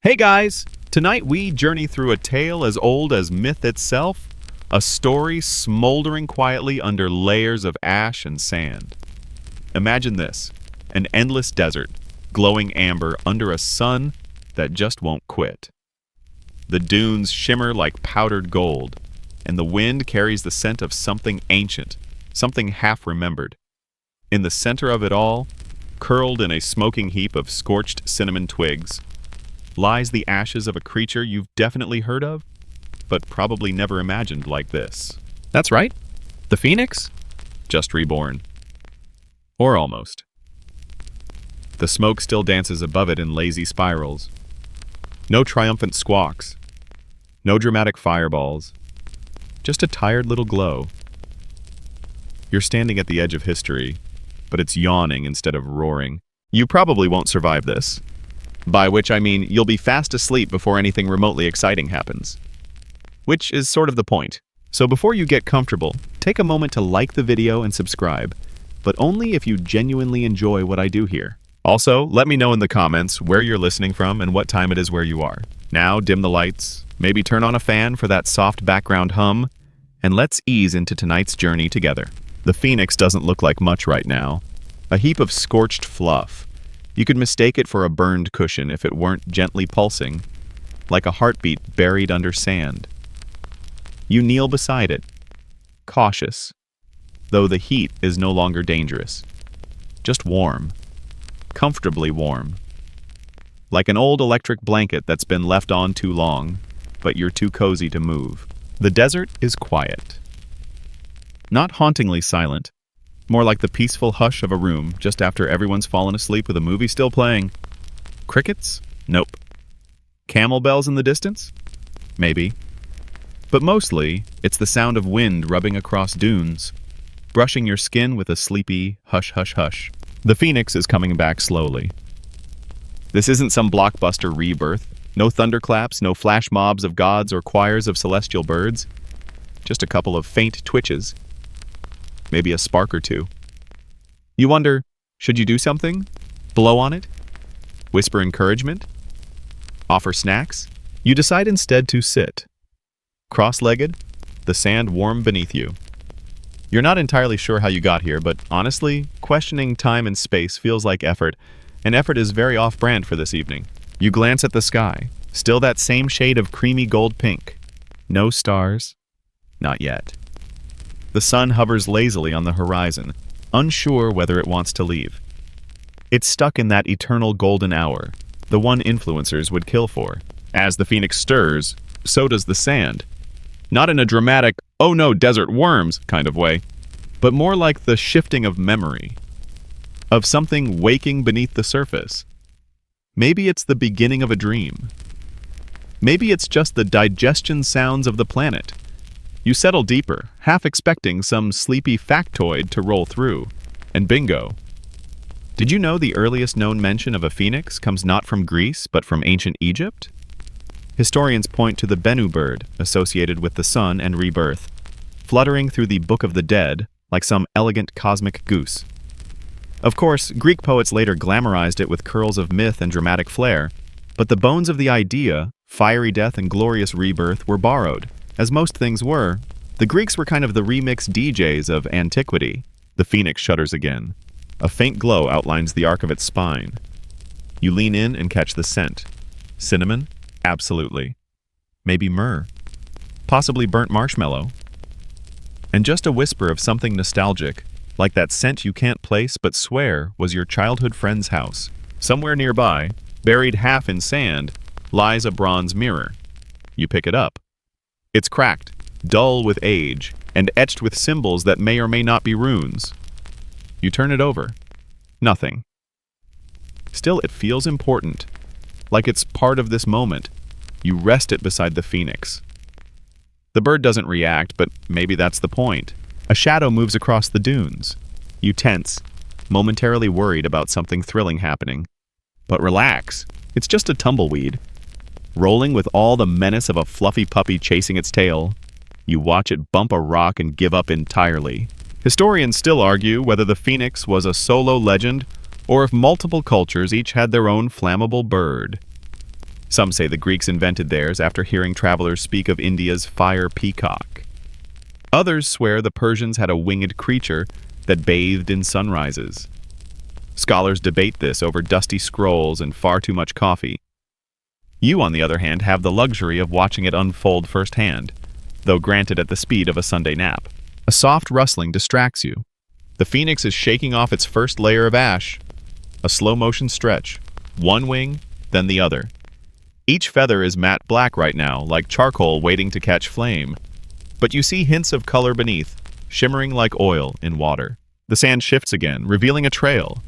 Hey guys! Tonight we journey through a tale as old as myth itself, a story smoldering quietly under layers of ash and sand. Imagine this, an endless desert, glowing amber under a sun that just won't quit. The dunes shimmer like powdered gold, and the wind carries the scent of something ancient, something half-remembered. In the center of it all, curled in a smoking heap of scorched cinnamon twigs, lies the ashes of a creature you've definitely heard of, but probably never imagined like this. That's right, the phoenix, just reborn. Or almost. The smoke still dances above it in lazy spirals. No triumphant squawks. No dramatic fireballs. Just a tired little glow. You're standing at the edge of history, but it's yawning instead of roaring. You probably won't survive this. By which I mean you'll be fast asleep before anything remotely exciting happens. Which is sort of the point. So before you get comfortable, take a moment to like the video and subscribe, but only if you genuinely enjoy what I do here. Also, let me know in the comments where you're listening from and what time it is where you are. Now dim the lights, maybe turn on a fan for that soft background hum, and let's ease into tonight's journey together. The phoenix doesn't look like much right now. A heap of scorched fluff. You could mistake it for a burned cushion if it weren't gently pulsing, like a heartbeat buried under sand. You kneel beside it, cautious, though the heat is no longer dangerous. Just warm, comfortably warm. Like an old electric blanket that's been left on too long, but you're too cozy to move. The desert is quiet. Not hauntingly silent. More like the peaceful hush of a room just after everyone's fallen asleep with a movie still playing. Crickets? Nope. Camel bells in the distance? Maybe. But mostly, it's the sound of wind rubbing across dunes, brushing your skin with a sleepy hush hush hush. The phoenix is coming back slowly. This isn't some blockbuster rebirth. No thunderclaps, no flash mobs of gods or choirs of celestial birds. Just a couple of faint twitches. Maybe a spark or two. You wonder, should you do something? Blow on it? Whisper encouragement? Offer snacks? You decide instead to sit. Cross-legged, the sand warm beneath you. You're not entirely sure how you got here, but honestly, questioning time and space feels like effort, and effort is very off-brand for this evening. You glance at the sky, still that same shade of creamy gold pink. No stars. Not yet. The sun hovers lazily on the horizon, unsure whether it wants to leave. It's stuck in that eternal golden hour, the one influencers would kill for. As the phoenix stirs, so does the sand. Not in a dramatic, oh no, desert worms kind of way, but more like the shifting of memory, of something waking beneath the surface. Maybe it's the beginning of a dream. Maybe it's just the digestion sounds of the planet. You settle deeper, half expecting some sleepy factoid to roll through, and bingo. Did you know the earliest known mention of a phoenix comes not from Greece, but from ancient Egypt? Historians point to the Bennu bird associated with the sun and rebirth, fluttering through the Book of the Dead like some elegant cosmic goose. Of course, Greek poets later glamorized it with curls of myth and dramatic flair, but the bones of the idea, fiery death and glorious rebirth, were borrowed. As most things were, the Greeks were kind of the remix DJs of antiquity. The phoenix shudders again. A faint glow outlines the arc of its spine. You lean in and catch the scent. Cinnamon? Absolutely. Maybe myrrh. Possibly burnt marshmallow. And just a whisper of something nostalgic, like that scent you can't place but swear was your childhood friend's house. Somewhere nearby, buried half in sand, lies a bronze mirror. You pick it up. It's cracked, dull with age, and etched with symbols that may or may not be runes. You turn it over. Nothing. Still, it feels important, like it's part of this moment. You rest it beside the phoenix. The bird doesn't react, but maybe that's the point. A shadow moves across the dunes. You tense, momentarily worried about something thrilling happening. But relax, it's just a tumbleweed. Rolling with all the menace of a fluffy puppy chasing its tail, you watch it bump a rock and give up entirely. Historians still argue whether the phoenix was a solo legend or if multiple cultures each had their own flammable bird. Some say the Greeks invented theirs after hearing travelers speak of India's fire peacock. Others swear the Persians had a winged creature that bathed in sunrises. Scholars debate this over dusty scrolls and far too much coffee. You, on the other hand, have the luxury of watching it unfold firsthand, though granted at the speed of a Sunday nap. A soft rustling distracts you. The phoenix is shaking off its first layer of ash. A slow-motion stretch, one wing, then the other. Each feather is matte black right now, like charcoal waiting to catch flame. But you see hints of color beneath, shimmering like oil in water. The sand shifts again, revealing a trail.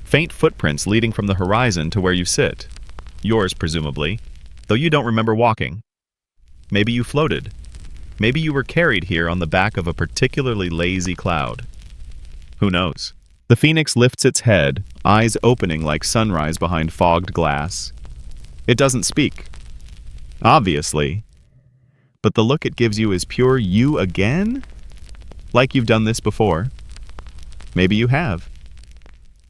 Faint footprints leading from the horizon to where you sit. Yours, presumably, though you don't remember walking. Maybe you floated. Maybe you were carried here on the back of a particularly lazy cloud. Who knows? The phoenix lifts its head, eyes opening like sunrise behind fogged glass. It doesn't speak. Obviously. But the look it gives you is pure you again? Like you've done this before. Maybe you have.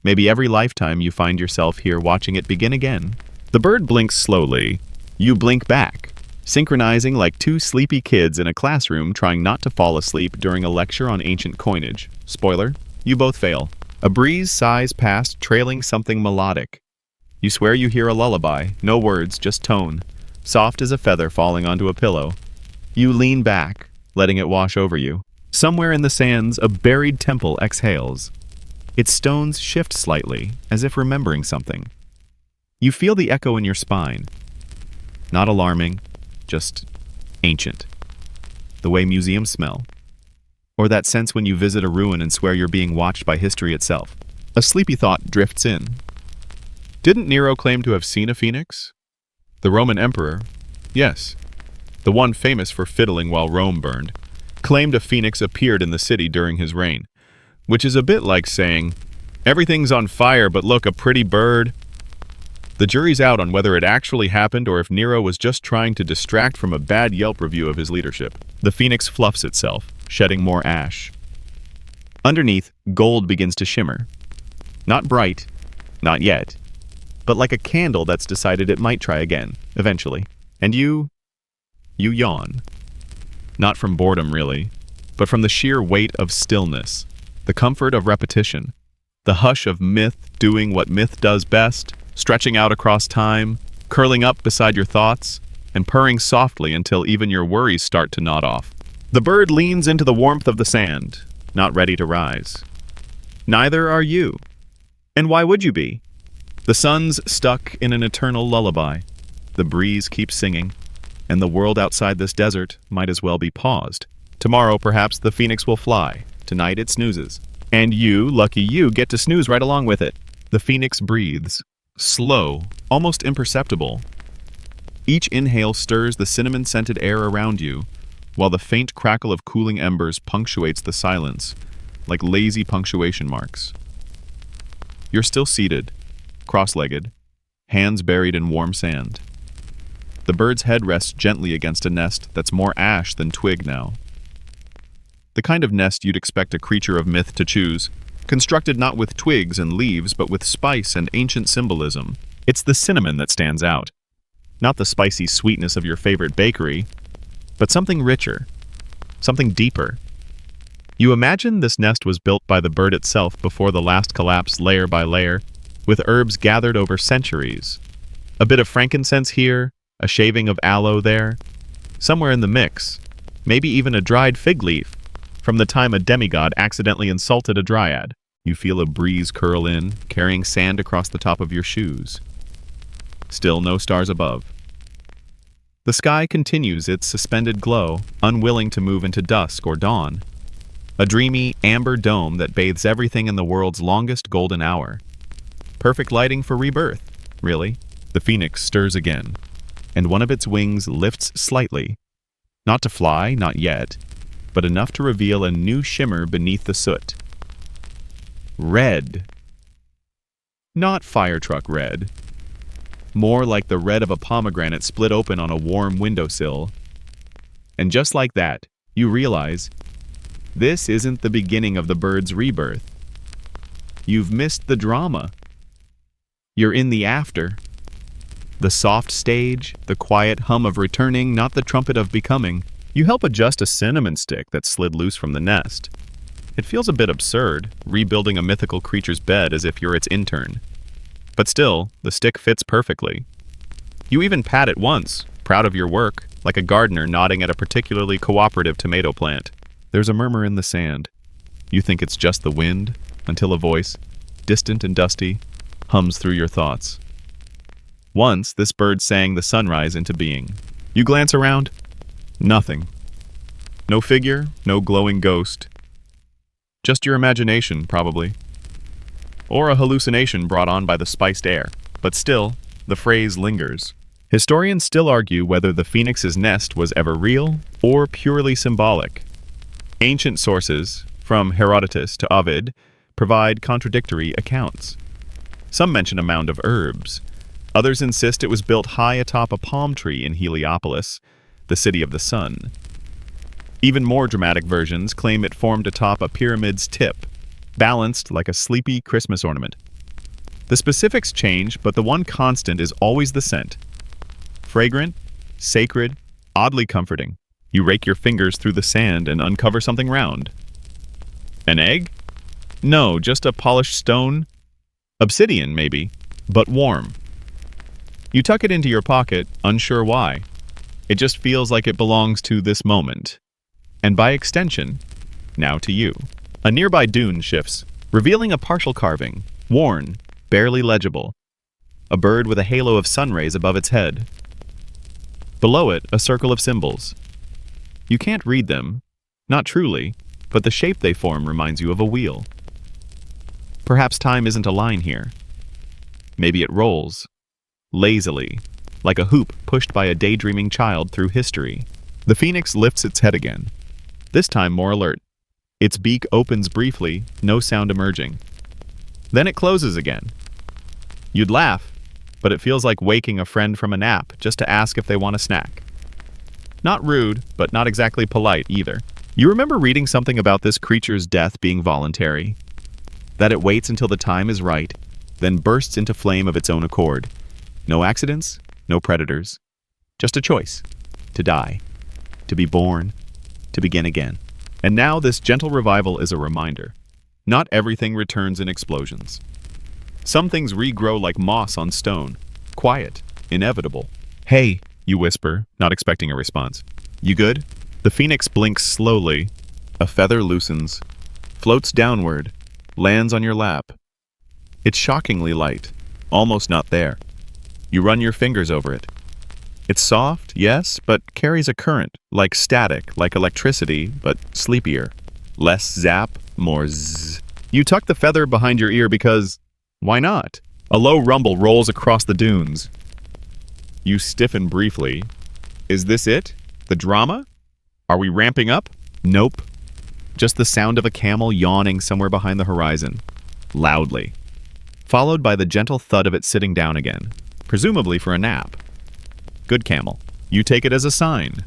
Maybe every lifetime you find yourself here watching it begin again. The bird blinks slowly. You blink back, synchronizing like two sleepy kids in a classroom trying not to fall asleep during a lecture on ancient coinage. Spoiler, you both fail. A breeze sighs past, trailing something melodic. You swear you hear a lullaby, no words, just tone, soft as a feather falling onto a pillow. You lean back, letting it wash over you. Somewhere in the sands, a buried temple exhales. Its stones shift slightly, as if remembering something. You feel the echo in your spine. Not alarming, just ancient. The way museums smell. Or that sense when you visit a ruin and swear you're being watched by history itself. A sleepy thought drifts in. Didn't Nero claim to have seen a phoenix? The Roman emperor, yes, the one famous for fiddling while Rome burned, claimed a phoenix appeared in the city during his reign, which is a bit like saying, everything's on fire but look, a pretty bird. The jury's out on whether it actually happened or if Nero was just trying to distract from a bad Yelp review of his leadership. The phoenix fluffs itself, shedding more ash. Underneath, gold begins to shimmer. Not bright, not yet, but like a candle that's decided it might try again, eventually. And you yawn. Not from boredom, really, but from the sheer weight of stillness, the comfort of repetition, the hush of myth doing what myth does best, stretching out across time, curling up beside your thoughts, and purring softly until even your worries start to nod off. The bird leans into the warmth of the sand, not ready to rise. Neither are you. And why would you be? The sun's stuck in an eternal lullaby. The breeze keeps singing, and the world outside this desert might as well be paused. Tomorrow, perhaps, the phoenix will fly. Tonight, it snoozes. And you, lucky you, get to snooze right along with it. The phoenix breathes. Slow, almost imperceptible. Each inhale stirs the cinnamon-scented air around you, while the faint crackle of cooling embers punctuates the silence, like lazy punctuation marks. You're still seated, cross-legged, hands buried in warm sand. The bird's head rests gently against a nest that's more ash than twig now. The kind of nest you'd expect a creature of myth to choose, constructed not with twigs and leaves, but with spice and ancient symbolism. It's the cinnamon that stands out. Not the spicy sweetness of your favorite bakery, but something richer, something deeper. You imagine this nest was built by the bird itself before the last collapse layer by layer, with herbs gathered over centuries. A bit of frankincense here, a shaving of aloe there. Somewhere in the mix, maybe even a dried fig leaf, from the time a demigod accidentally insulted a dryad. You feel a breeze curl in, carrying sand across the top of your shoes. Still no stars above. The sky continues its suspended glow, unwilling to move into dusk or dawn. A dreamy, amber dome that bathes everything in the world's longest golden hour. Perfect lighting for rebirth, really. The phoenix stirs again, and one of its wings lifts slightly. Not to fly, not yet, but enough to reveal a new shimmer beneath the soot. Red. Not fire truck red. More like the red of a pomegranate split open on a warm windowsill. And just like that, you realize this isn't the beginning of the bird's rebirth. You've missed the drama. You're in the after. The soft stage, the quiet hum of returning, not the trumpet of becoming. You help adjust a cinnamon stick that slid loose from the nest. It feels a bit absurd, rebuilding a mythical creature's bed as if you're its intern. But still, the stick fits perfectly. You even pat it once, proud of your work, like a gardener nodding at a particularly cooperative tomato plant. There's a murmur in the sand. You think it's just the wind, until a voice, distant and dusty, hums through your thoughts. Once, this bird sang the sunrise into being. You glance around. Nothing. No figure, no glowing ghost. Just your imagination, probably. Or a hallucination brought on by the spiced air. But still, the phrase lingers. Historians still argue whether the phoenix's nest was ever real or purely symbolic. Ancient sources, from Herodotus to Ovid, provide contradictory accounts. Some mention a mound of herbs. Others insist it was built high atop a palm tree in Heliopolis, the city of the sun. Even more dramatic versions claim it formed atop a pyramid's tip, balanced like a sleepy Christmas ornament. The specifics change, but the one constant is always the scent. Fragrant, sacred, oddly comforting. You rake your fingers through the sand and uncover something round. An egg? No, just a polished stone. Obsidian, maybe, but warm. You tuck it into your pocket, unsure why. It just feels like it belongs to this moment. And by extension, now to you. A nearby dune shifts, revealing a partial carving, worn, barely legible. A bird with a halo of sun rays above its head. Below it, a circle of symbols. You can't read them, not truly, but the shape they form reminds you of a wheel. Perhaps time isn't a line here. Maybe it rolls, lazily, like a hoop pushed by a daydreaming child through history. The phoenix lifts its head again, this time more alert. Its beak opens briefly, no sound emerging. Then it closes again. You'd laugh, but it feels like waking a friend from a nap just to ask if they want a snack. Not rude, but not exactly polite either. You remember reading something about this creature's death being voluntary? That it waits until the time is right, then bursts into flame of its own accord. No accidents, no predators. Just a choice. To die. To be born. To begin again. And now this gentle revival is a reminder. Not everything returns in explosions. Some things regrow like moss on stone. Quiet. Inevitable. Hey, you whisper, not expecting a response. You good? The phoenix blinks slowly. A feather loosens. Floats downward. Lands on your lap. It's shockingly light. Almost not there. You run your fingers over it. It's soft, yes, but carries a current, like static, like electricity, but sleepier. Less zap, more zzz. You tuck the feather behind your ear because, why not? A low rumble rolls across the dunes. You stiffen briefly. Is this it? The drama? Are we ramping up? Nope. Just the sound of a camel yawning somewhere behind the horizon. Loudly. Followed by the gentle thud of it sitting down again, presumably for a nap. Good camel. You take it as a sign.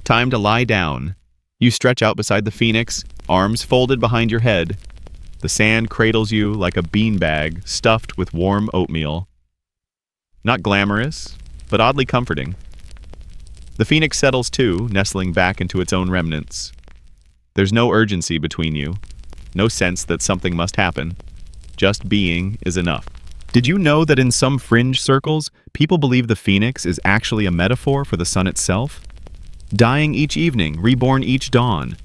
Time to lie down. You stretch out beside the phoenix, arms folded behind your head. The sand cradles you like a beanbag stuffed with warm oatmeal. Not glamorous, but oddly comforting. The phoenix settles too, nestling back into its own remnants. There's no urgency between you, no sense that something must happen. Just being is enough. Did you know that in some fringe circles, people believe the phoenix is actually a metaphor for the sun itself? Dying each evening, reborn each dawn.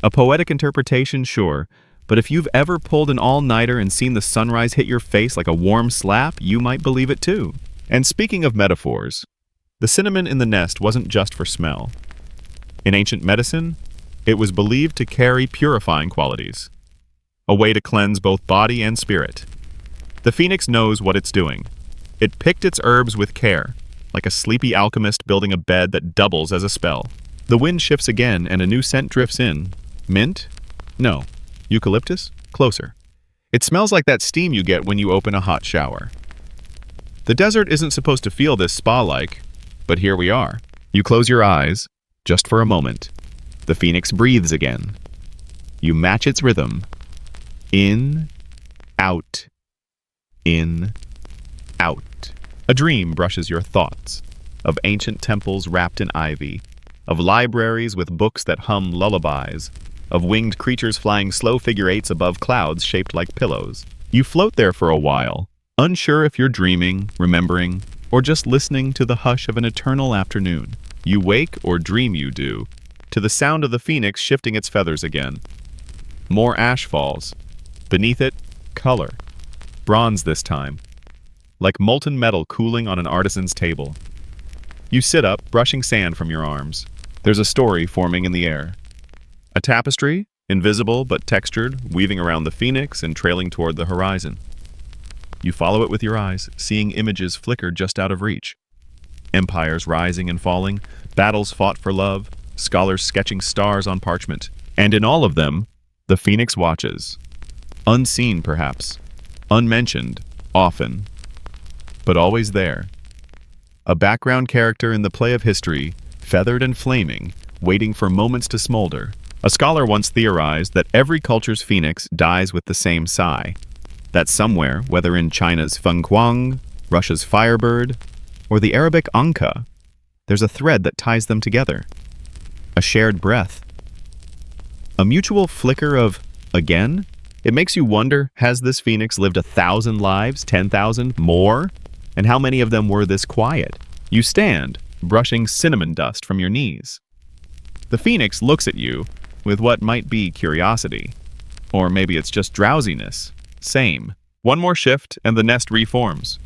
A poetic interpretation, sure, but if you've ever pulled an all-nighter and seen the sunrise hit your face like a warm slap, you might believe it too. And speaking of metaphors, the cinnamon in the nest wasn't just for smell. In ancient medicine, it was believed to carry purifying qualities, a way to cleanse both body and spirit. The phoenix knows what it's doing. It picked its herbs with care, like a sleepy alchemist building a bed that doubles as a spell. The wind shifts again and a new scent drifts in. Mint? No. Eucalyptus? Closer. It smells like that steam you get when you open a hot shower. The desert isn't supposed to feel this spa-like, but here we are. You close your eyes, just for a moment. The phoenix breathes again. You match its rhythm. In, out. In, out. A dream brushes your thoughts, of ancient temples wrapped in ivy, of libraries with books that hum lullabies, of winged creatures flying slow figure eights above clouds shaped like pillows. You float there for a while, unsure if you're dreaming, remembering, or just listening to the hush of an eternal afternoon. You wake, or dream you do, to the sound of the phoenix shifting its feathers again. More ash falls. Beneath it, color. Bronze this time, like molten metal cooling on an artisan's table. You sit up, brushing sand from your arms. There's a story forming in the air. A tapestry, invisible but textured, weaving around the phoenix and trailing toward the horizon. You follow it with your eyes, seeing images flicker just out of reach. Empires rising and falling, battles fought for love, scholars sketching stars on parchment. And in all of them, the phoenix watches. Unseen, perhaps. Unmentioned, often. But always there. A background character in the play of history, feathered and flaming, waiting for moments to smolder. A scholar once theorized that every culture's phoenix dies with the same sigh. That somewhere, whether in China's fengquang, Russia's firebird, or the Arabic anka, there's a thread that ties them together. A shared breath. A mutual flicker of, again? It makes you wonder, has this phoenix lived 1,000 lives, 10,000, more? And how many of them were this quiet? You stand, brushing cinnamon dust from your knees. The phoenix looks at you with what might be curiosity. Or maybe it's just drowsiness. Same. One more shift and the nest reforms.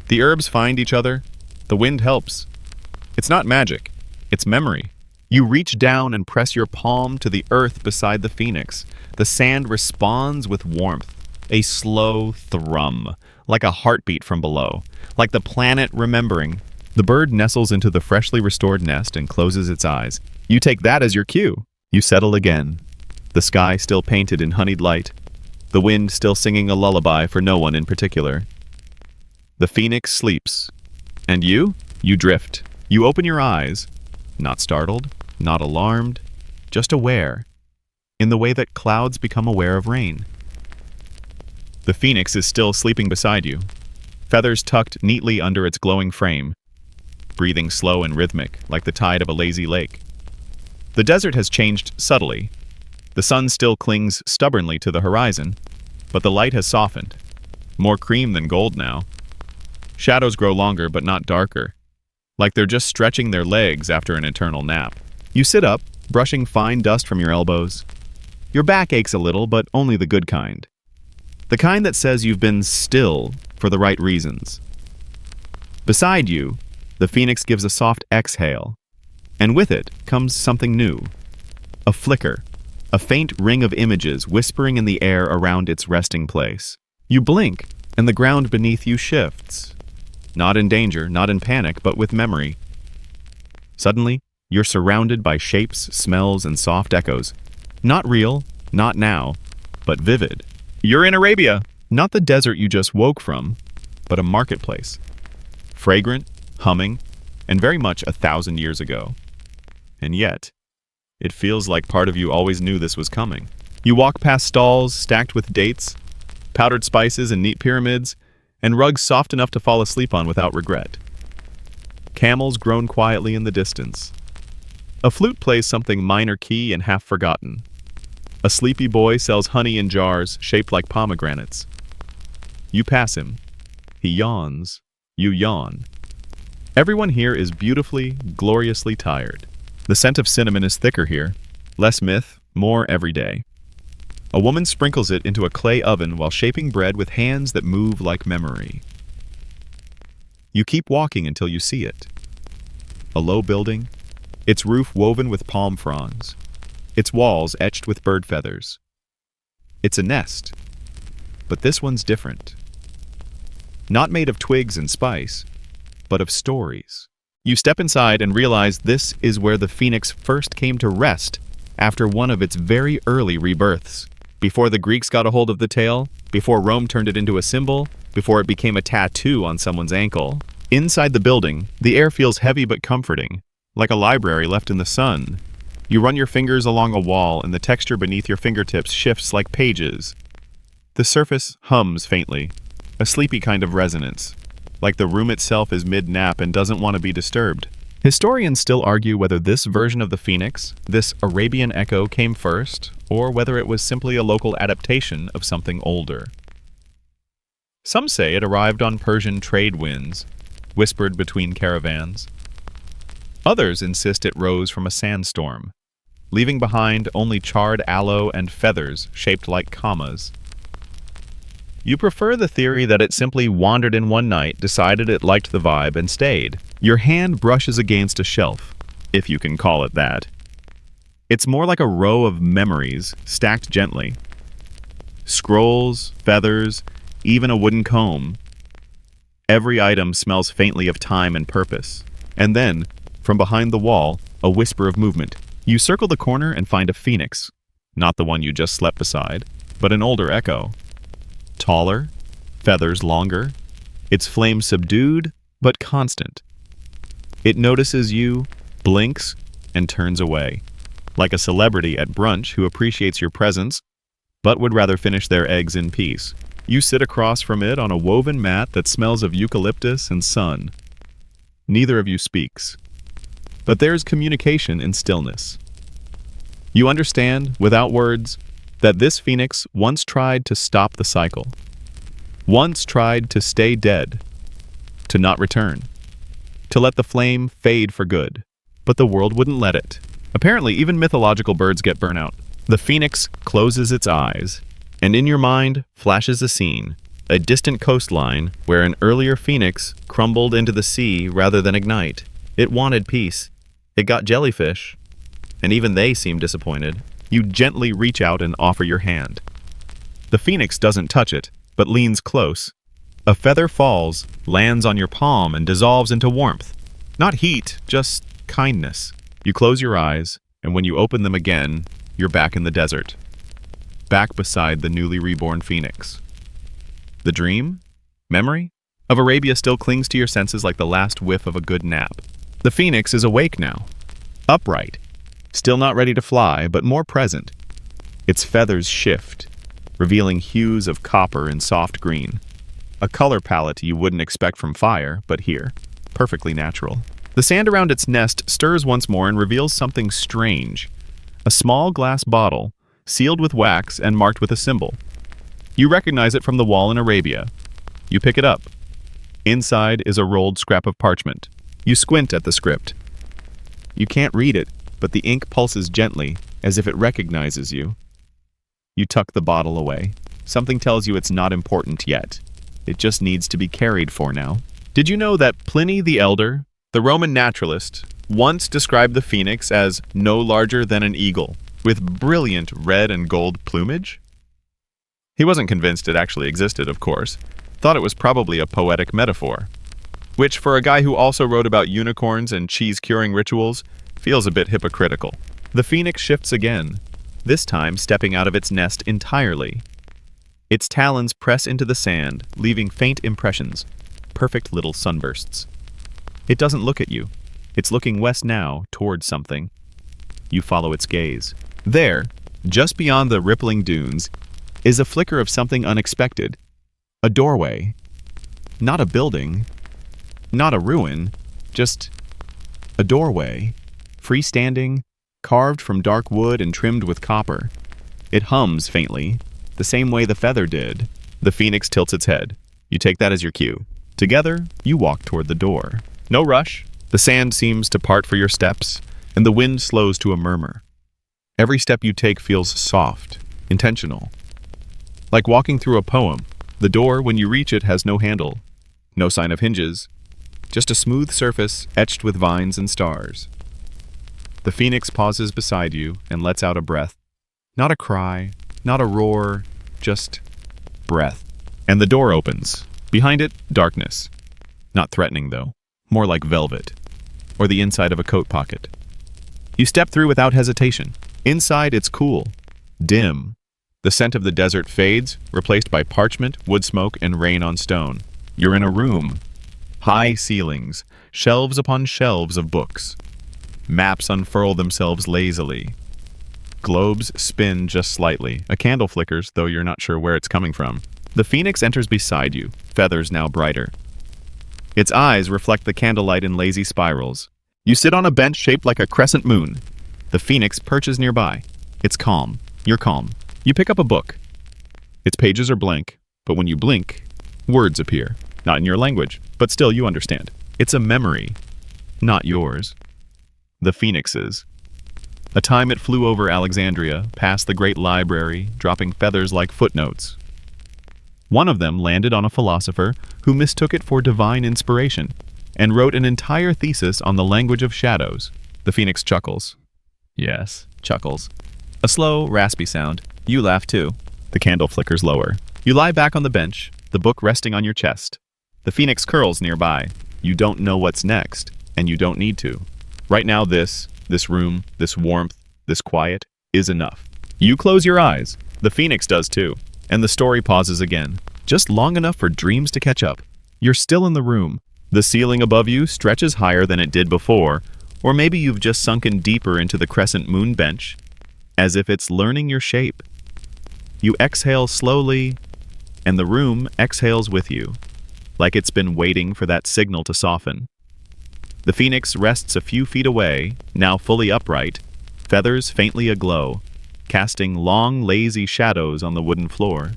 The herbs find each other. The wind helps. It's not magic. It's memory. You reach down and press your palm to the earth beside the phoenix. The sand responds with warmth. A slow thrum, like a heartbeat from below. Like the planet remembering. The bird nestles into the freshly restored nest and closes its eyes. You take that as your cue. You settle again. The sky still painted in honeyed light. The wind still singing a lullaby for no one in particular. The phoenix sleeps. And you? You drift. You open your eyes. Not startled, not alarmed, just aware. In the way that clouds become aware of rain. The phoenix is still sleeping beside you. Feathers tucked neatly under its glowing frame. Breathing slow and rhythmic, like the tide of a lazy lake. The desert has changed subtly. The sun still clings stubbornly to the horizon, but the light has softened. More cream than gold now. Shadows grow longer but not darker, like they're just stretching their legs after an eternal nap. You sit up, brushing fine dust from your elbows. Your back aches a little, but only the good kind. The kind that says you've been still for the right reasons. Beside you, the phoenix gives a soft exhale, and with it comes something new. A flicker, a faint ring of images whispering in the air around its resting place. You blink, and the ground beneath you shifts. Not in danger, not in panic, but with memory. Suddenly, you're surrounded by shapes, smells, and soft echoes. Not real, not now, but vivid. You're in Arabia, not the desert you just woke from, but a marketplace. Fragrant, humming, and very much 1,000 years ago. And yet, it feels like part of you always knew this was coming. You walk past stalls stacked with dates, powdered spices and neat pyramids, and rugs soft enough to fall asleep on without regret. Camels groan quietly in the distance. A flute plays something minor key and half forgotten. A sleepy boy sells honey in jars shaped like pomegranates. You pass him. He yawns. You yawn. Everyone here is beautifully, gloriously tired. The scent of cinnamon is thicker here. Less myth, more everyday. A woman sprinkles it into a clay oven while shaping bread with hands that move like memory. You keep walking until you see it. A low building, its roof woven with palm fronds, its walls etched with bird feathers. It's a nest, but this one's different. Not made of twigs and spice, but of stories. You step inside and realize this is where the phoenix first came to rest after one of its very early rebirths. Before the Greeks got a hold of the tale, before Rome turned it into a symbol, before it became a tattoo on someone's ankle. Inside the building, the air feels heavy but comforting, like a library left in the sun. You run your fingers along a wall and the texture beneath your fingertips shifts like pages. The surface hums faintly, a sleepy kind of resonance. like the room itself is mid-nap and doesn't want to be disturbed. Historians still argue whether this version of the phoenix, this Arabian echo, came first, or whether it was simply a local adaptation of something older. Some say it arrived on Persian trade winds, whispered between caravans. Others insist it rose from a sandstorm, leaving behind only charred aloe and feathers shaped like commas. You prefer the theory that it simply wandered in one night, decided it liked the vibe, and stayed. Your hand brushes against a shelf, if you can call it that. It's more like a row of memories, stacked gently. Scrolls, feathers, even a wooden comb. Every item smells faintly of time and purpose. And then, from behind the wall, a whisper of movement. You circle the corner and find a phoenix. Not the one you just slept beside, but an older echo. Taller, feathers longer, its flame subdued but constant. It notices you, blinks, and turns away, like a celebrity at brunch who appreciates your presence but would rather finish their eggs in peace. You sit across from it on a woven mat that smells of eucalyptus and sun. Neither of you speaks, but there's communication in stillness. You understand, without words, that this phoenix once tried to stop the cycle, once tried to stay dead, to not return, to let the flame fade for good, but the world wouldn't let it. Apparently, even mythological birds get burnout. The phoenix closes its eyes, and in your mind flashes a scene, a distant coastline where an earlier phoenix crumbled into the sea rather than ignite. It wanted peace. It got jellyfish, and even they seem disappointed. You gently reach out and offer your hand. The phoenix doesn't touch it, but leans close. A feather falls, lands on your palm, and dissolves into warmth. Not heat, just kindness. You close your eyes, and when you open them again, you're back in the desert. Back beside the newly reborn phoenix. The dream? Memory? Of Arabia still clings to your senses like the last whiff of a good nap. The phoenix is awake now. Upright. Still not ready to fly, but more present. Its feathers shift, revealing hues of copper and soft green. A color palette you wouldn't expect from fire, but here, perfectly natural. The sand around its nest stirs once more and reveals something strange. A small glass bottle, sealed with wax and marked with a symbol. You recognize it from the wall in Arabia. You pick it up. Inside is a rolled scrap of parchment. You squint at the script. You can't read it, but the ink pulses gently, as if it recognizes you. You tuck the bottle away. Something tells you it's not important yet. It just needs to be cared for now. Did you know that Pliny the Elder, the Roman naturalist, once described the phoenix as no larger than an eagle, with brilliant red and gold plumage? He wasn't convinced it actually existed, of course. Thought it was probably a poetic metaphor, which, for a guy who also wrote about unicorns and cheese-curing rituals, feels a bit hypocritical. The phoenix shifts again, this time stepping out of its nest entirely. Its talons press into the sand, leaving faint impressions, perfect little sunbursts. It doesn't look at you. It's looking west now, towards something. You follow its gaze. There, just beyond the rippling dunes, is a flicker of something unexpected. A doorway. Not a building. Not a ruin. Just a doorway. Freestanding, carved from dark wood and trimmed with copper. It hums faintly, the same way the feather did. The phoenix tilts its head. You take that as your cue. Together, you walk toward the door. No rush. The sand seems to part for your steps, and the wind slows to a murmur. Every step you take feels soft, intentional. Like walking through a poem. The door, when you reach it, has no handle, no sign of hinges, just a smooth surface etched with vines and stars. The phoenix pauses beside you and lets out a breath. Not a cry, not a roar, just breath. And the door opens. Behind it, darkness. Not threatening, though. More like velvet, or the inside of a coat pocket. You step through without hesitation. Inside, it's cool, dim. The scent of the desert fades, replaced by parchment, wood smoke, and rain on stone. You're in a room. High ceilings, shelves upon shelves of books. Maps unfurl themselves lazily. Globes spin just slightly. A candle flickers, though you're not sure where it's coming from. The phoenix enters beside you, feathers now brighter. Its eyes reflect the candlelight in lazy spirals. You sit on a bench shaped like a crescent moon. The phoenix perches nearby. It's calm. You're calm. You pick up a book. Its pages are blank, but when you blink, words appear. Not in your language, but still you understand. It's a memory, not yours. The Phoenix's. A time it flew over Alexandria, past the great library, dropping feathers like footnotes. One of them landed on a philosopher who mistook it for divine inspiration and wrote an entire thesis on the language of shadows. The phoenix chuckles. Yes, chuckles. A slow, raspy sound. You laugh too. The candle flickers lower. You lie back on the bench, the book resting on your chest. The phoenix curls nearby. You don't know what's next, and you don't need to. Right now this room, this warmth, this quiet, is enough. You close your eyes. The phoenix does too. And the story pauses again, just long enough for dreams to catch up. You're still in the room. The ceiling above you stretches higher than it did before, or maybe you've just sunken deeper into the crescent moon bench, as if it's learning your shape. You exhale slowly, and the room exhales with you, like it's been waiting for that signal to soften. The phoenix rests a few feet away, now fully upright, feathers faintly aglow, casting long, lazy shadows on the wooden floor.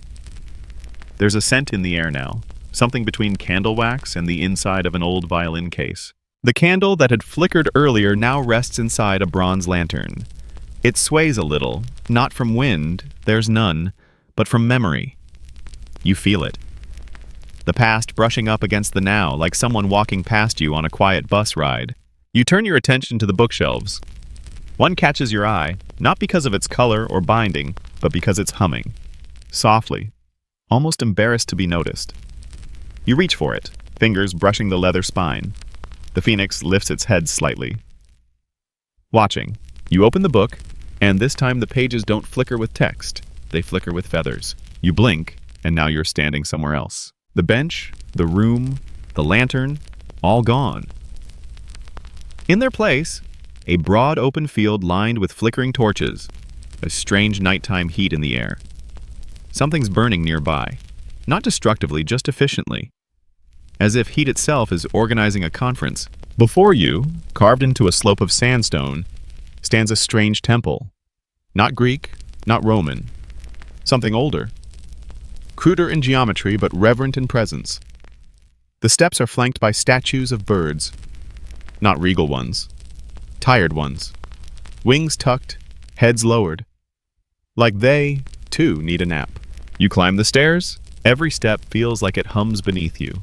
There's a scent in the air now, something between candle wax and the inside of an old violin case. The candle that had flickered earlier now rests inside a bronze lantern. It sways a little, not from wind, there's none, but from memory. You feel it. The past brushing up against the now, like someone walking past you on a quiet bus ride. You turn your attention to the bookshelves. One catches your eye, not because of its color or binding, but because it's humming. Softly, almost embarrassed to be noticed. You reach for it, fingers brushing the leather spine. The phoenix lifts its head slightly. Watching, you open the book, and this time the pages don't flicker with text, they flicker with feathers. You blink, and now you're standing somewhere else. The bench, the room, the lantern, all gone. In their place, a broad open field lined with flickering torches, a strange nighttime heat in the air. Something's burning nearby, not destructively, just efficiently, as if heat itself is organizing a conference. Before you, carved into a slope of sandstone, stands a strange temple. Not Greek, not Roman, something older. Cruder in geometry, but reverent in presence. The steps are flanked by statues of birds, not regal ones. Tired ones, wings tucked, heads lowered, like they, too, need a nap. You climb the stairs, every step feels like it hums beneath you,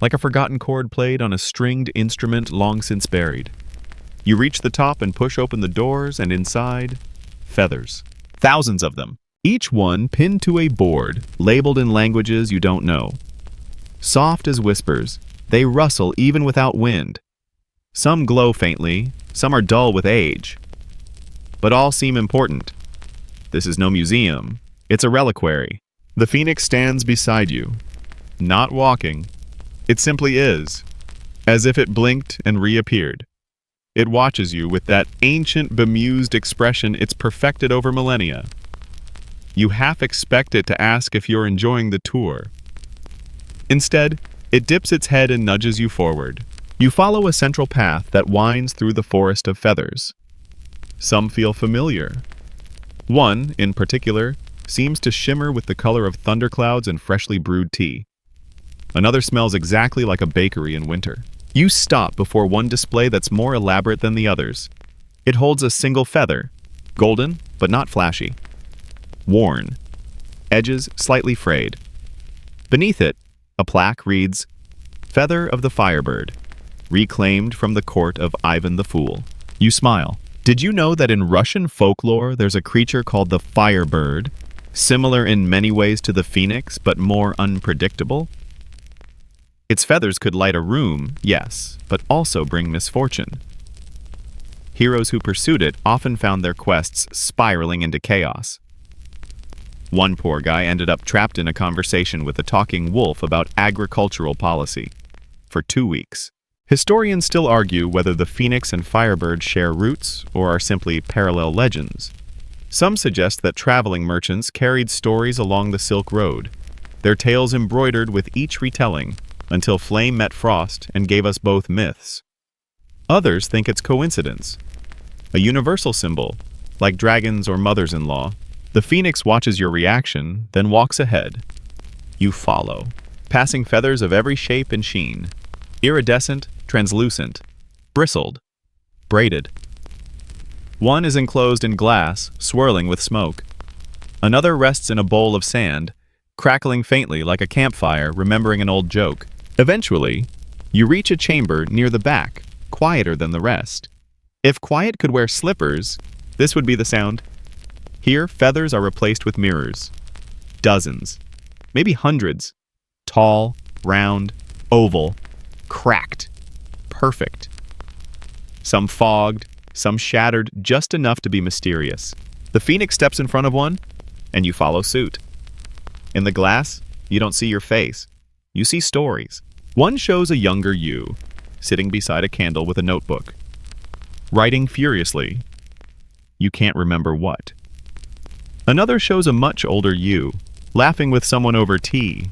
like a forgotten chord played on a stringed instrument long since buried. You reach the top and push open the doors, and inside, feathers. Thousands of them, each one pinned to a board, labeled in languages you don't know. Soft as whispers, they rustle even without wind. Some glow faintly, some are dull with age. But all seem important. This is no museum. It's a reliquary. The phoenix stands beside you. Not walking. It simply is. As if it blinked and reappeared. It watches you with that ancient, bemused expression it's perfected over millennia. You half expect it to ask if you're enjoying the tour. Instead, it dips its head and nudges you forward. You follow a central path that winds through the forest of feathers. Some feel familiar. One, in particular, seems to shimmer with the color of thunderclouds and freshly brewed tea. Another smells exactly like a bakery in winter. You stop before one display that's more elaborate than the others. It holds a single feather, golden but not flashy. Worn, edges slightly frayed. Beneath it, a plaque reads, "Feather of the Firebird. Reclaimed from the court of Ivan the Fool." You smile. Did you know that in Russian folklore there's a creature called the firebird, similar in many ways to the phoenix, but more unpredictable? Its feathers could light a room, yes, but also bring misfortune. Heroes who pursued it often found their quests spiraling into chaos. One poor guy ended up trapped in a conversation with a talking wolf about agricultural policy for 2 weeks. Historians still argue whether the phoenix and firebird share roots or are simply parallel legends. Some suggest that traveling merchants carried stories along the Silk Road, their tales embroidered with each retelling. until flame met frost and gave us both myths. Others think it's coincidence, a universal symbol, like dragons or mothers-in-law. The phoenix watches your reaction, then walks ahead. You follow, passing feathers of every shape and sheen, iridescent, translucent, bristled, braided. One is enclosed in glass, swirling with smoke. Another rests in a bowl of sand, crackling faintly like a campfire, remembering an old joke. Eventually, you reach a chamber near the back, quieter than the rest. If quiet could wear slippers, this would be the sound. Here, feathers are replaced with mirrors. Dozens, maybe hundreds. Tall, round, oval, cracked, perfect. Some fogged, some shattered, just enough to be mysterious. The phoenix steps in front of one, and you follow suit. In the glass, you don't see your face. You see stories. One shows a younger you, sitting beside a candle with a notebook, writing furiously. You can't remember what. Another shows a much older you, laughing with someone over tea.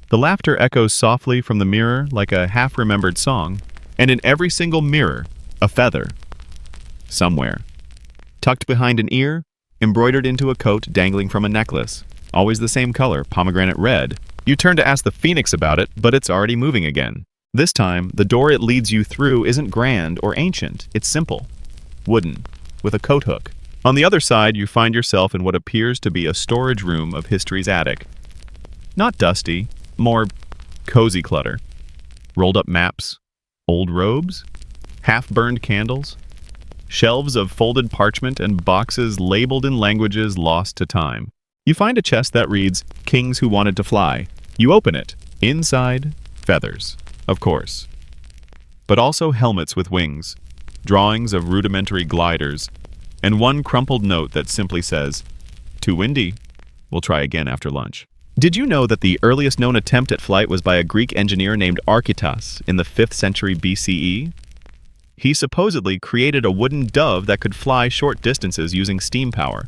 The laughter echoes softly from the mirror like a half-remembered song, and in every single mirror, a feather. Somewhere. Tucked behind an ear, embroidered into a coat dangling from a necklace. Always the same color, pomegranate red. You turn to ask the phoenix about it, but it's already moving again. This time, the door it leads you through isn't grand or ancient. It's simple. Wooden, with a coat hook. On the other side, you find yourself in what appears to be a storage room of history's attic. Not dusty, more cozy clutter. Rolled up maps, old robes, half-burned candles, shelves of folded parchment and boxes labeled in languages lost to time. You find a chest that reads, "Kings Who Wanted to Fly." You open it. Inside, feathers, of course. But also helmets with wings, drawings of rudimentary gliders, and one crumpled note that simply says, "Too windy. We'll try again after lunch." Did you know that the earliest known attempt at flight was by a Greek engineer named Archytas in the 5th century BCE? He supposedly created a wooden dove that could fly short distances using steam power.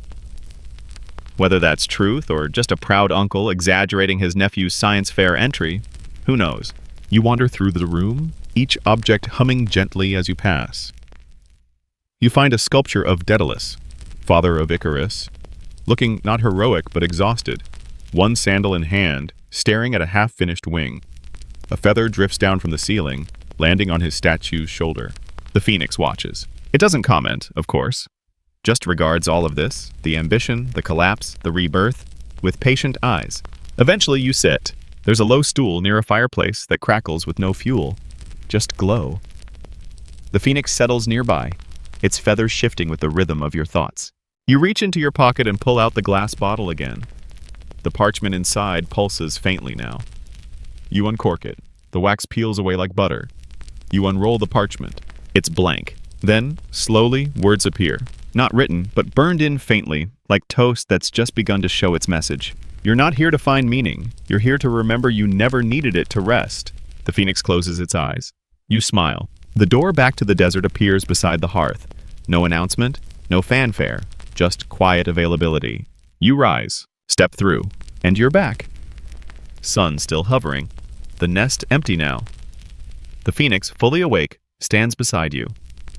Whether that's truth or just a proud uncle exaggerating his nephew's science fair entry, who knows? You wander through the room, each object humming gently as you pass. You find a sculpture of Daedalus, father of Icarus, looking not heroic but exhausted, one sandal in hand, staring at a half-finished wing. A feather drifts down from the ceiling, landing on his statue's shoulder. The phoenix watches. It doesn't comment, of course. Just regards all of this, the ambition, the collapse, the rebirth, with patient eyes. Eventually you sit. There's a low stool near a fireplace that crackles with no fuel. Just glow. The phoenix settles nearby, its feathers shifting with the rhythm of your thoughts. You reach into your pocket and pull out the glass bottle again. The parchment inside pulses faintly now. You uncork it. The wax peels away like butter. You unroll the parchment. It's blank. Then, slowly, words appear. Not written, but burned in faintly, like toast that's just begun to show its message. You're not here to find meaning. You're here to remember you never needed it to rest. The phoenix closes its eyes. You smile. The door back to the desert appears beside the hearth. No announcement, no fanfare, just quiet availability. You rise, step through, and you're back. Sun still hovering. The nest empty now. The phoenix, fully awake, stands beside you.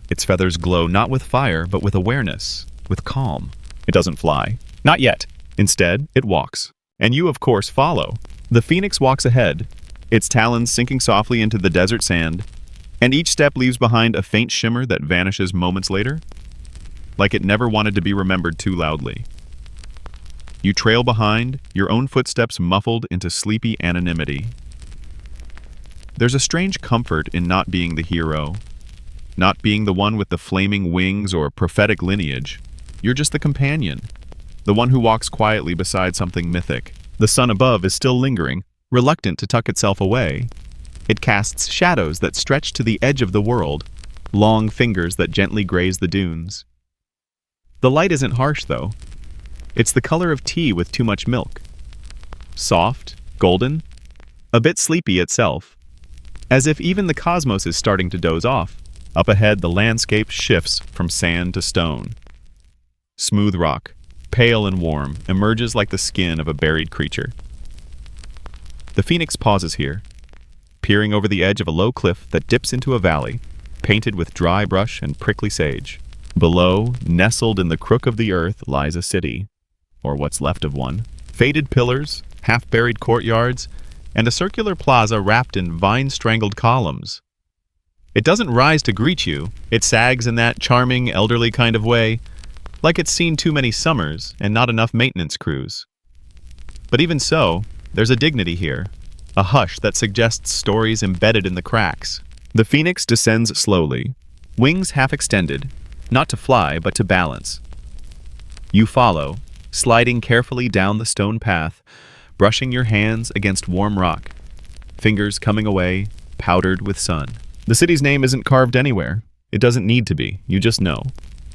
Its feathers glow not with fire, but with awareness, with calm. It doesn't fly. Not yet. Instead, it walks. And you, of course, follow. The phoenix walks ahead, its talons sinking softly into the desert sand, and each step leaves behind a faint shimmer that vanishes moments later, like it never wanted to be remembered too loudly. You trail behind, your own footsteps muffled into sleepy anonymity. There's a strange comfort in not being the hero, not being the one with the flaming wings or prophetic lineage. You're just the companion, the one who walks quietly beside something mythic. The sun above is still lingering, reluctant to tuck itself away. It casts shadows that stretch to the edge of the world, long fingers that gently graze the dunes. The light isn't harsh, though. It's the color of tea with too much milk. Soft, golden, a bit sleepy itself. As if even the cosmos is starting to doze off. Up ahead, the landscape shifts from sand to stone. Smooth rock, pale and warm, emerges like the skin of a buried creature. The Phoenix pauses here, peering over the edge of a low cliff that dips into a valley, painted with dry brush and prickly sage. Below, nestled in the crook of the earth, lies a city, or what's left of one. Faded pillars, half-buried courtyards, and a circular plaza wrapped in vine-strangled columns. It doesn't rise to greet you. It sags in that charming, elderly kind of way, like it's seen too many summers and not enough maintenance crews. But even so, there's a dignity here, a hush that suggests stories embedded in the cracks. The Phoenix descends slowly, wings half extended, not to fly but to balance. You follow, sliding carefully down the stone path, brushing your hands against warm rock, fingers coming away, powdered with sun. The city's name isn't carved anywhere. It doesn't need to be. You just know.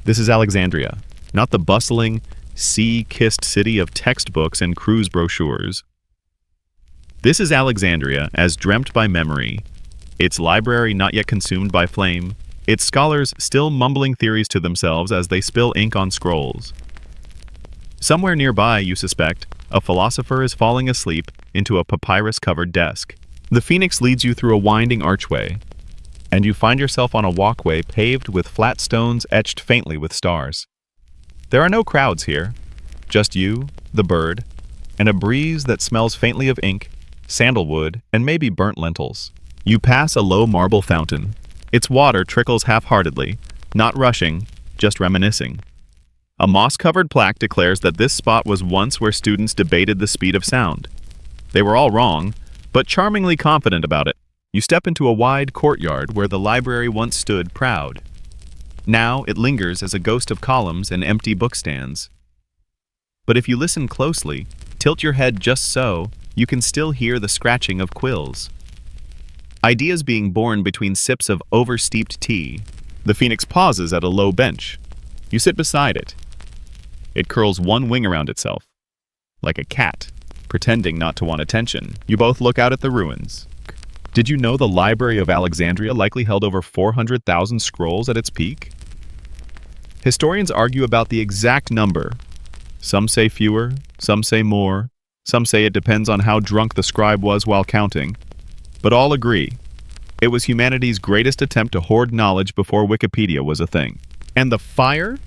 This is Alexandria, not the bustling, sea-kissed city of textbooks and cruise brochures. This is Alexandria as dreamt by memory, its library not yet consumed by flame, its scholars still mumbling theories to themselves as they spill ink on scrolls. Somewhere nearby, you suspect, a philosopher is falling asleep into a papyrus-covered desk. The Phoenix leads you through a winding archway, and you find yourself on a walkway paved with flat stones etched faintly with stars. There are no crowds here, just you, the bird, and a breeze that smells faintly of ink, sandalwood, and maybe burnt lentils. You pass a low marble fountain. Its water trickles half-heartedly, not rushing, just reminiscing. A moss-covered plaque declares that this spot was once where students debated the speed of sound. They were all wrong, but charmingly confident about it. You step into a wide courtyard where the library once stood proud. Now it lingers as a ghost of columns and empty bookstands. But if you listen closely, tilt your head just so, you can still hear the scratching of quills. Ideas being born between sips of oversteeped tea. The Phoenix pauses at a low bench. You sit beside it. It curls one wing around itself, like a cat, pretending not to want attention. You both look out at the ruins. Did you know the Library of Alexandria likely held over 400,000 scrolls at its peak? Historians argue about the exact number. Some say fewer, some say more, some say it depends on how drunk the scribe was while counting. But all agree, it was humanity's greatest attempt to hoard knowledge before Wikipedia was a thing. And the fire?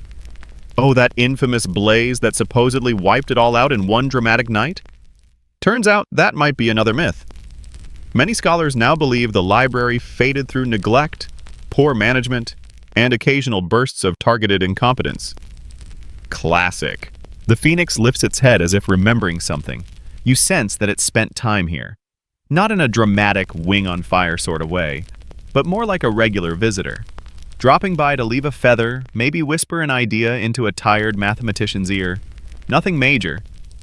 Oh, that infamous blaze that supposedly wiped it all out in one dramatic night? Turns out that might be another myth. Many scholars now believe the library faded through neglect, poor management, and occasional bursts of targeted incompetence. Classic. The Phoenix lifts its head as if remembering something. You sense that it spent time here. Not in a dramatic wing-on-fire sort of way, but more like a regular visitor. Dropping by to leave a feather, maybe whisper an idea into a tired mathematician's ear. Nothing major,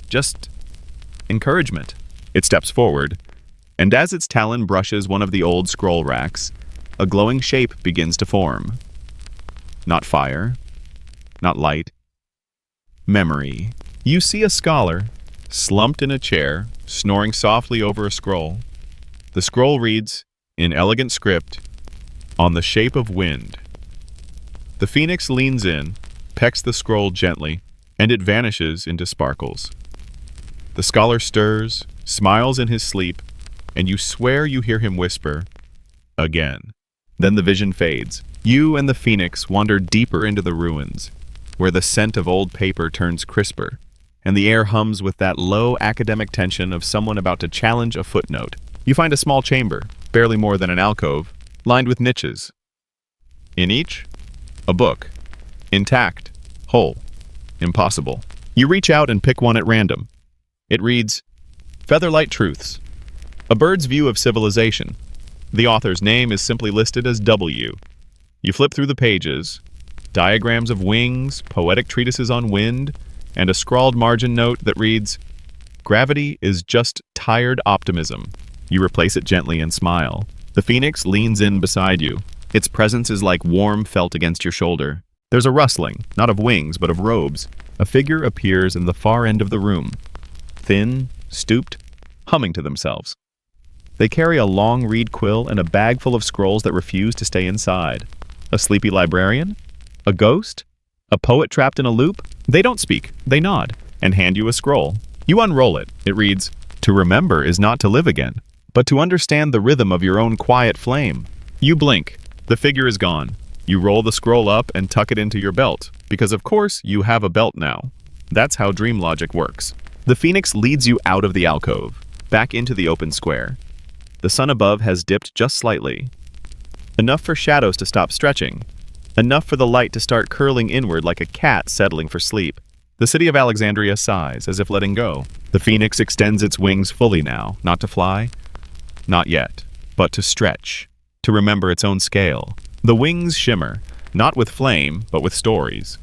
just encouragement. It steps forward, and as its talon brushes one of the old scroll racks, a glowing shape begins to form. Not fire, not light. Memory. You see a scholar, slumped in a chair, snoring softly over a scroll. The scroll reads, in elegant script, "On the shape of wind." The Phoenix leans in, pecks the scroll gently, and it vanishes into sparkles. The scholar stirs, smiles in his sleep, and you swear you hear him whisper, "Again." Then the vision fades. You and the Phoenix wander deeper into the ruins, where the scent of old paper turns crisper, and the air hums with that low academic tension of someone about to challenge a footnote. You find a small chamber, barely more than an alcove, lined with niches. In each, a book. Intact. Whole. Impossible. You reach out and pick one at random. It reads, Featherlight Truths. A Bird's View of Civilization. The author's name is simply listed as W. You flip through the pages. Diagrams of wings, poetic treatises on wind, and a scrawled margin note that reads, "Gravity is just tired optimism." You replace it gently and smile. The Phoenix leans in beside you. Its presence is like warm felt against your shoulder. There's a rustling, not of wings, but of robes. A figure appears in the far end of the room. Thin, stooped, humming to themselves. They carry a long reed quill and a bag full of scrolls that refuse to stay inside. A sleepy librarian? A ghost? A poet trapped in a loop? They don't speak, they nod, and hand you a scroll. You unroll it. It reads, To remember is not to live again, but to understand the rhythm of your own quiet flame. You blink. The figure is gone. You roll the scroll up and tuck it into your belt, because of course you have a belt now. That's how dream logic works. The phoenix leads you out of the alcove, back into the open square. The sun above has dipped just slightly. Enough for shadows to stop stretching. Enough for the light to start curling inward like a cat settling for sleep. The city of Alexandria sighs, as if letting go. The phoenix extends its wings fully now, not to fly, not yet, but to stretch, to remember its own scale. The wings shimmer, not with flame, but with stories.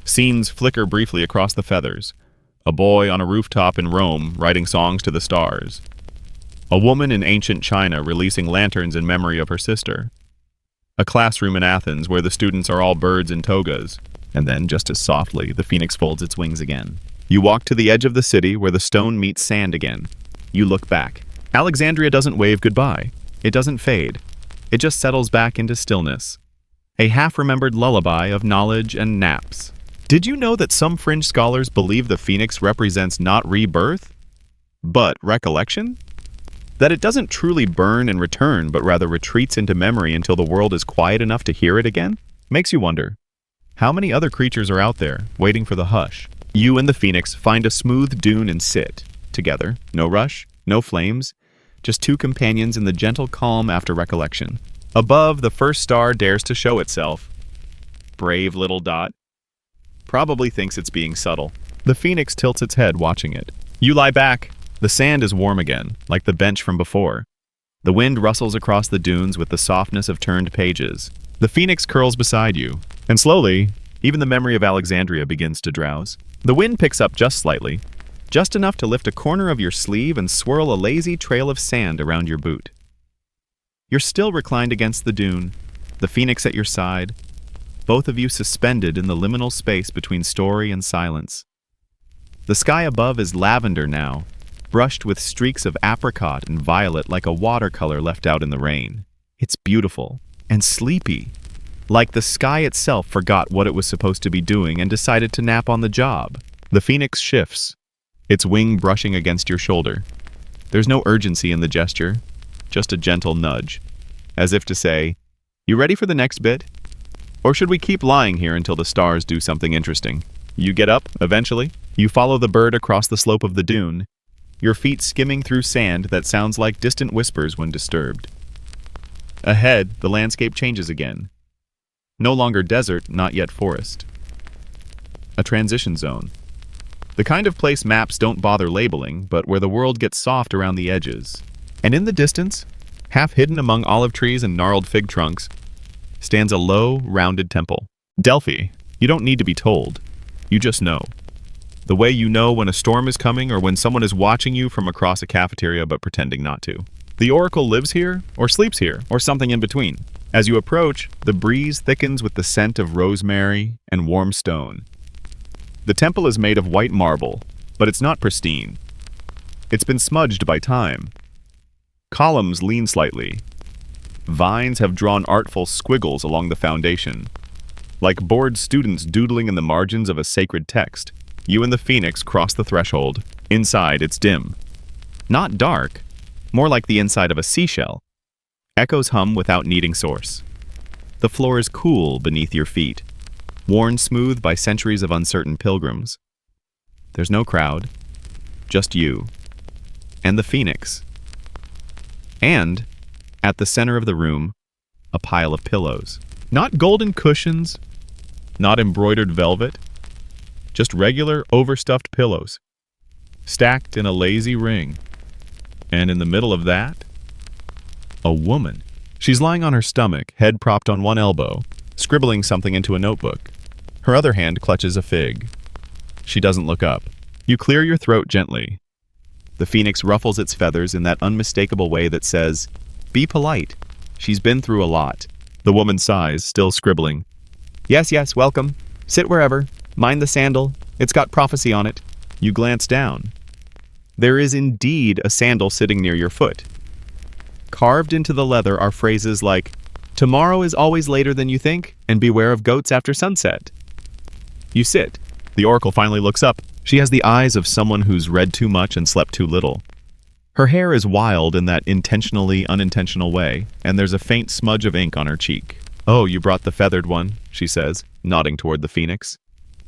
Scenes flicker briefly across the feathers. A boy on a rooftop in Rome writing songs to the stars. A woman in ancient China releasing lanterns in memory of her sister. A classroom in Athens where the students are all birds in togas. And then, just as softly, the phoenix folds its wings again. You walk to the edge of the city where the stone meets sand again. You look back. Alexandria doesn't wave goodbye. It doesn't fade. It just settles back into stillness. A half-remembered lullaby of knowledge and naps. Did you know that some fringe scholars believe the phoenix represents not rebirth, but recollection? That it doesn't truly burn and return, but rather retreats into memory until the world is quiet enough to hear it again? Makes you wonder. How many other creatures are out there, waiting for the hush? You and the phoenix find a smooth dune and sit, together. No rush, no flames, just two companions in the gentle calm after recollection. Above, the first star dares to show itself. Brave little dot. Probably thinks it's being subtle. The phoenix tilts its head, watching it. You lie back. The sand is warm again, like the bench from before. The wind rustles across the dunes with the softness of turned pages. The phoenix curls beside you, and slowly, even the memory of Alexandria begins to drowse. The wind picks up just slightly, just enough to lift a corner of your sleeve and swirl a lazy trail of sand around your boot. You're still reclined against the dune, the phoenix at your side, both of you suspended in the liminal space between story and silence. The sky above is lavender now, brushed with streaks of apricot and violet like a watercolor left out in the rain. It's beautiful and sleepy, like the sky itself forgot what it was supposed to be doing and decided to nap on the job. The phoenix shifts, its wing brushing against your shoulder. There's no urgency in the gesture, just a gentle nudge, as if to say, "You ready for the next bit? Or should we keep lying here until the stars do something interesting?" You get up, eventually. You follow the bird across the slope of the dune, your feet skimming through sand that sounds like distant whispers when disturbed. Ahead, the landscape changes again. No longer desert, not yet forest. A transition zone. The kind of place maps don't bother labeling, but where the world gets soft around the edges. And in the distance, half hidden among olive trees and gnarled fig trunks, stands a low, rounded temple. Delphi, you don't need to be told. You just know. The way you know when a storm is coming or when someone is watching you from across a cafeteria but pretending not to. The oracle lives here, or sleeps here, or something in between. As you approach, the breeze thickens with the scent of rosemary and warm stone. The temple is made of white marble, but it's not pristine. It's been smudged by time. Columns lean slightly. Vines have drawn artful squiggles along the foundation. Like bored students doodling in the margins of a sacred text, you and the phoenix cross the threshold. Inside, it's dim. Not dark, more like the inside of a seashell. Echoes hum without needing source. The floor is cool beneath your feet, worn smooth by centuries of uncertain pilgrims. There's no crowd, just you and the phoenix. And, at the center of the room, a pile of pillows. Not golden cushions, not embroidered velvet, just regular overstuffed pillows, stacked in a lazy ring. And in the middle of that, a woman. She's lying on her stomach, head propped on one elbow, scribbling something into a notebook. Her other hand clutches a fig. She doesn't look up. You clear your throat gently. The phoenix ruffles its feathers in that unmistakable way that says, "Be polite. She's been through a lot." The woman sighs, still scribbling. Yes, welcome. Sit wherever. Mind the sandal. It's got prophecy on it." You glance down. There is indeed a sandal sitting near your foot. Carved into the leather are phrases like, "Tomorrow is always later than you think, and beware of goats after sunset." You sit. The oracle finally looks up. She has the eyes of someone who's read too much and slept too little. Her hair is wild in that intentionally unintentional way, and there's a faint smudge of ink on her cheek. "Oh, you brought the feathered one," she says, nodding toward the phoenix.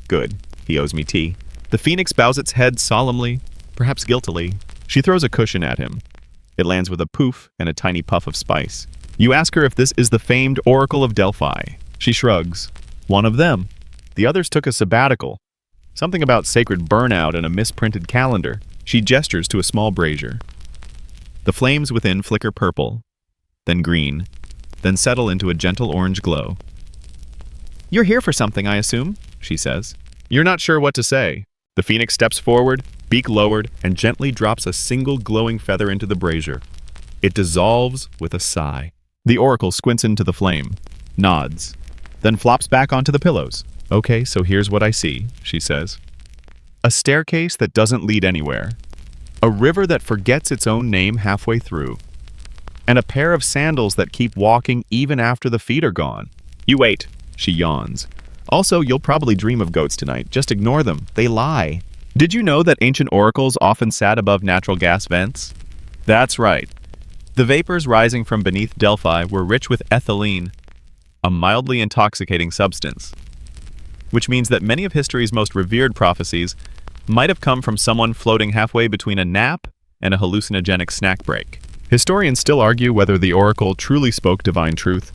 "Good. He owes me tea." The phoenix bows its head solemnly, perhaps guiltily. She throws a cushion at him. It lands with a poof and a tiny puff of spice. You ask her if this is the famed Oracle of Delphi. She shrugs. "One of them. The others took a sabbatical. Something about sacred burnout and a misprinted calendar." She gestures to a small brazier. The flames within flicker purple, then green, then settle into a gentle orange glow. "You're here for something, I assume," she says. You're not sure what to say. The phoenix steps forward, beak lowered, and gently drops a single glowing feather into the brazier. It dissolves with a sigh. The oracle squints into the flame, nods, then flops back onto the pillows. "Okay, so here's what I see," she says. A staircase that doesn't lead anywhere. A river that forgets its own name halfway through. And a pair of sandals that keep walking even after the feet are gone. "You wait," she yawns. "Also, you'll probably dream of goats tonight. Just ignore them. They lie." Did you know that ancient oracles often sat above natural gas vents? That's right. The vapors rising from beneath Delphi were rich with ethylene, a mildly intoxicating substance, which means that many of history's most revered prophecies might have come from someone floating halfway between a nap and a hallucinogenic snack break. Historians still argue whether the oracle truly spoke divine truth,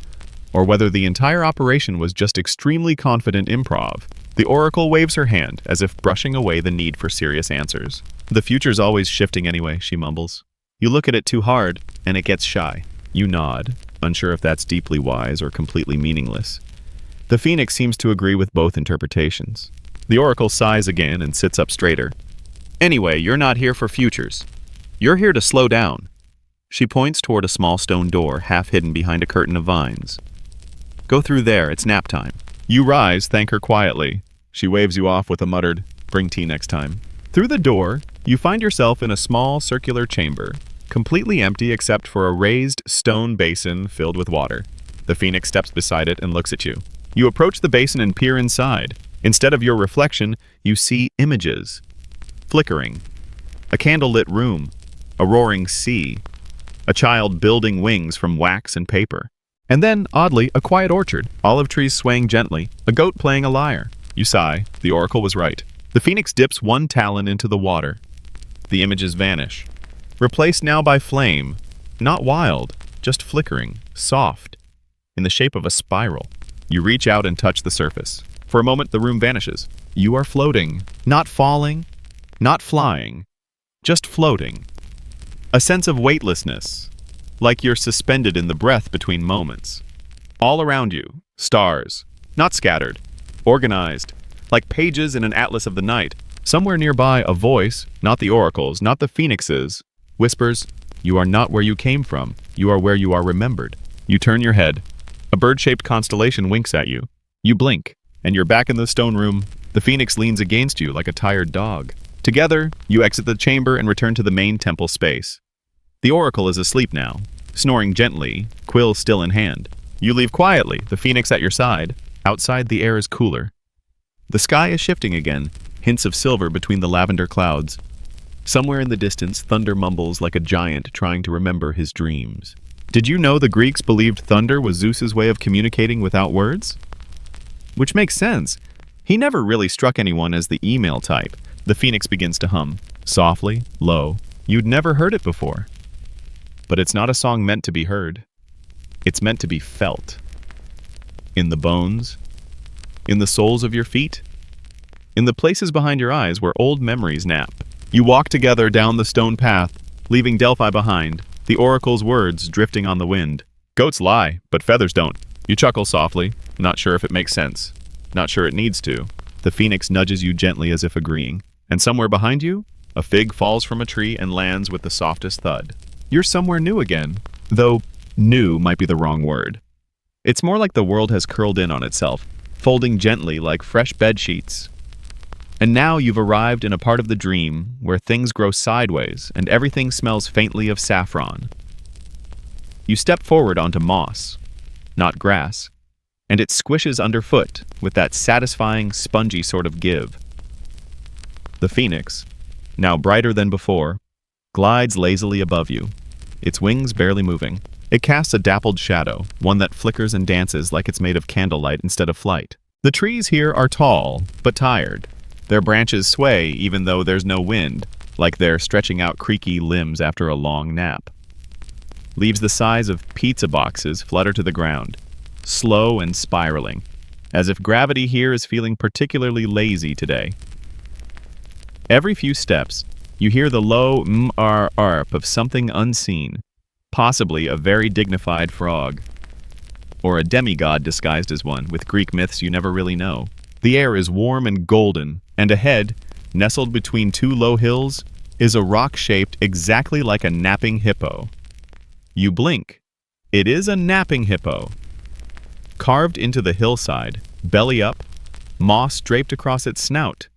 or whether the entire operation was just extremely confident improv. The oracle waves her hand, as if brushing away the need for serious answers. "The future's always shifting anyway," she mumbles. "You look at it too hard, and it gets shy." You nod, unsure if that's deeply wise or completely meaningless. The phoenix seems to agree with both interpretations. The oracle sighs again and sits up straighter. "Anyway, you're not here for futures. You're here to slow down." She points toward a small stone door, half hidden behind a curtain of vines. "Go through there, it's nap time." You rise, thank her quietly. She waves you off with a muttered, "Bring tea next time." Through the door, you find yourself in a small circular chamber, completely empty except for a raised stone basin filled with water. The phoenix steps beside it and looks at you. You approach the basin and peer inside. Instead of your reflection, you see images. Flickering. A candlelit room. A roaring sea. A child building wings from wax and paper. And then, oddly, a quiet orchard, olive trees swaying gently, a goat playing a lyre. You sigh. The oracle was right. The phoenix dips one talon into the water. The images vanish. Replaced now by flame. Not wild, just flickering, soft, in the shape of a spiral. You reach out and touch the surface. For a moment, the room vanishes. You are floating. Not falling, not flying, just floating. A sense of weightlessness, like you're suspended in the breath between moments. All around you, stars, not scattered, organized, like pages in an atlas of the night. Somewhere nearby, a voice, not the oracle's, not the phoenix's, whispers, "You are not where you came from. You are where you are remembered." You turn your head. A bird-shaped constellation winks at you. You blink, and you're back in the stone room. The phoenix leans against you like a tired dog. Together, you exit the chamber and return to the main temple space. The oracle is asleep now, snoring gently, quill still in hand. You leave quietly, the phoenix at your side. Outside, the air is cooler. The sky is shifting again, hints of silver between the lavender clouds. Somewhere in the distance, thunder mumbles like a giant trying to remember his dreams. Did you know the Greeks believed thunder was Zeus's way of communicating without words? Which makes sense. He never really struck anyone as the email type. The phoenix begins to hum, softly, low. You'd never heard it before. But it's not a song meant to be heard. It's meant to be felt. In the bones, in the soles of your feet, in the places behind your eyes where old memories nap. You walk together down the stone path, leaving Delphi behind, the oracle's words drifting on the wind. Goats lie, but feathers don't. You chuckle softly, not sure if it makes sense, not sure it needs to. The phoenix nudges you gently as if agreeing, and somewhere behind you, a fig falls from a tree and lands with the softest thud. You're somewhere new again, though new might be the wrong word. It's more like the world has curled in on itself, folding gently like fresh bed sheets. And now you've arrived in a part of the dream where things grow sideways and everything smells faintly of saffron. You step forward onto moss, not grass, and it squishes underfoot with that satisfying, spongy sort of give. The phoenix, now brighter than before, glides lazily above you, its wings barely moving. It casts a dappled shadow, one that flickers and dances like it's made of candlelight instead of flight. The trees here are tall, but tired. Their branches sway even though there's no wind, like they're stretching out creaky limbs after a long nap. Leaves the size of pizza boxes flutter to the ground, slow and spiraling, as if gravity here is feeling particularly lazy today. Every few steps, you hear the low arp of something unseen, possibly a very dignified frog. Or a demigod disguised as one, with Greek myths you never really know. The air is warm and golden, and ahead, nestled between two low hills, is a rock shaped exactly like a napping hippo. You blink. It is a napping hippo. Carved into the hillside, belly up, moss draped across its snout.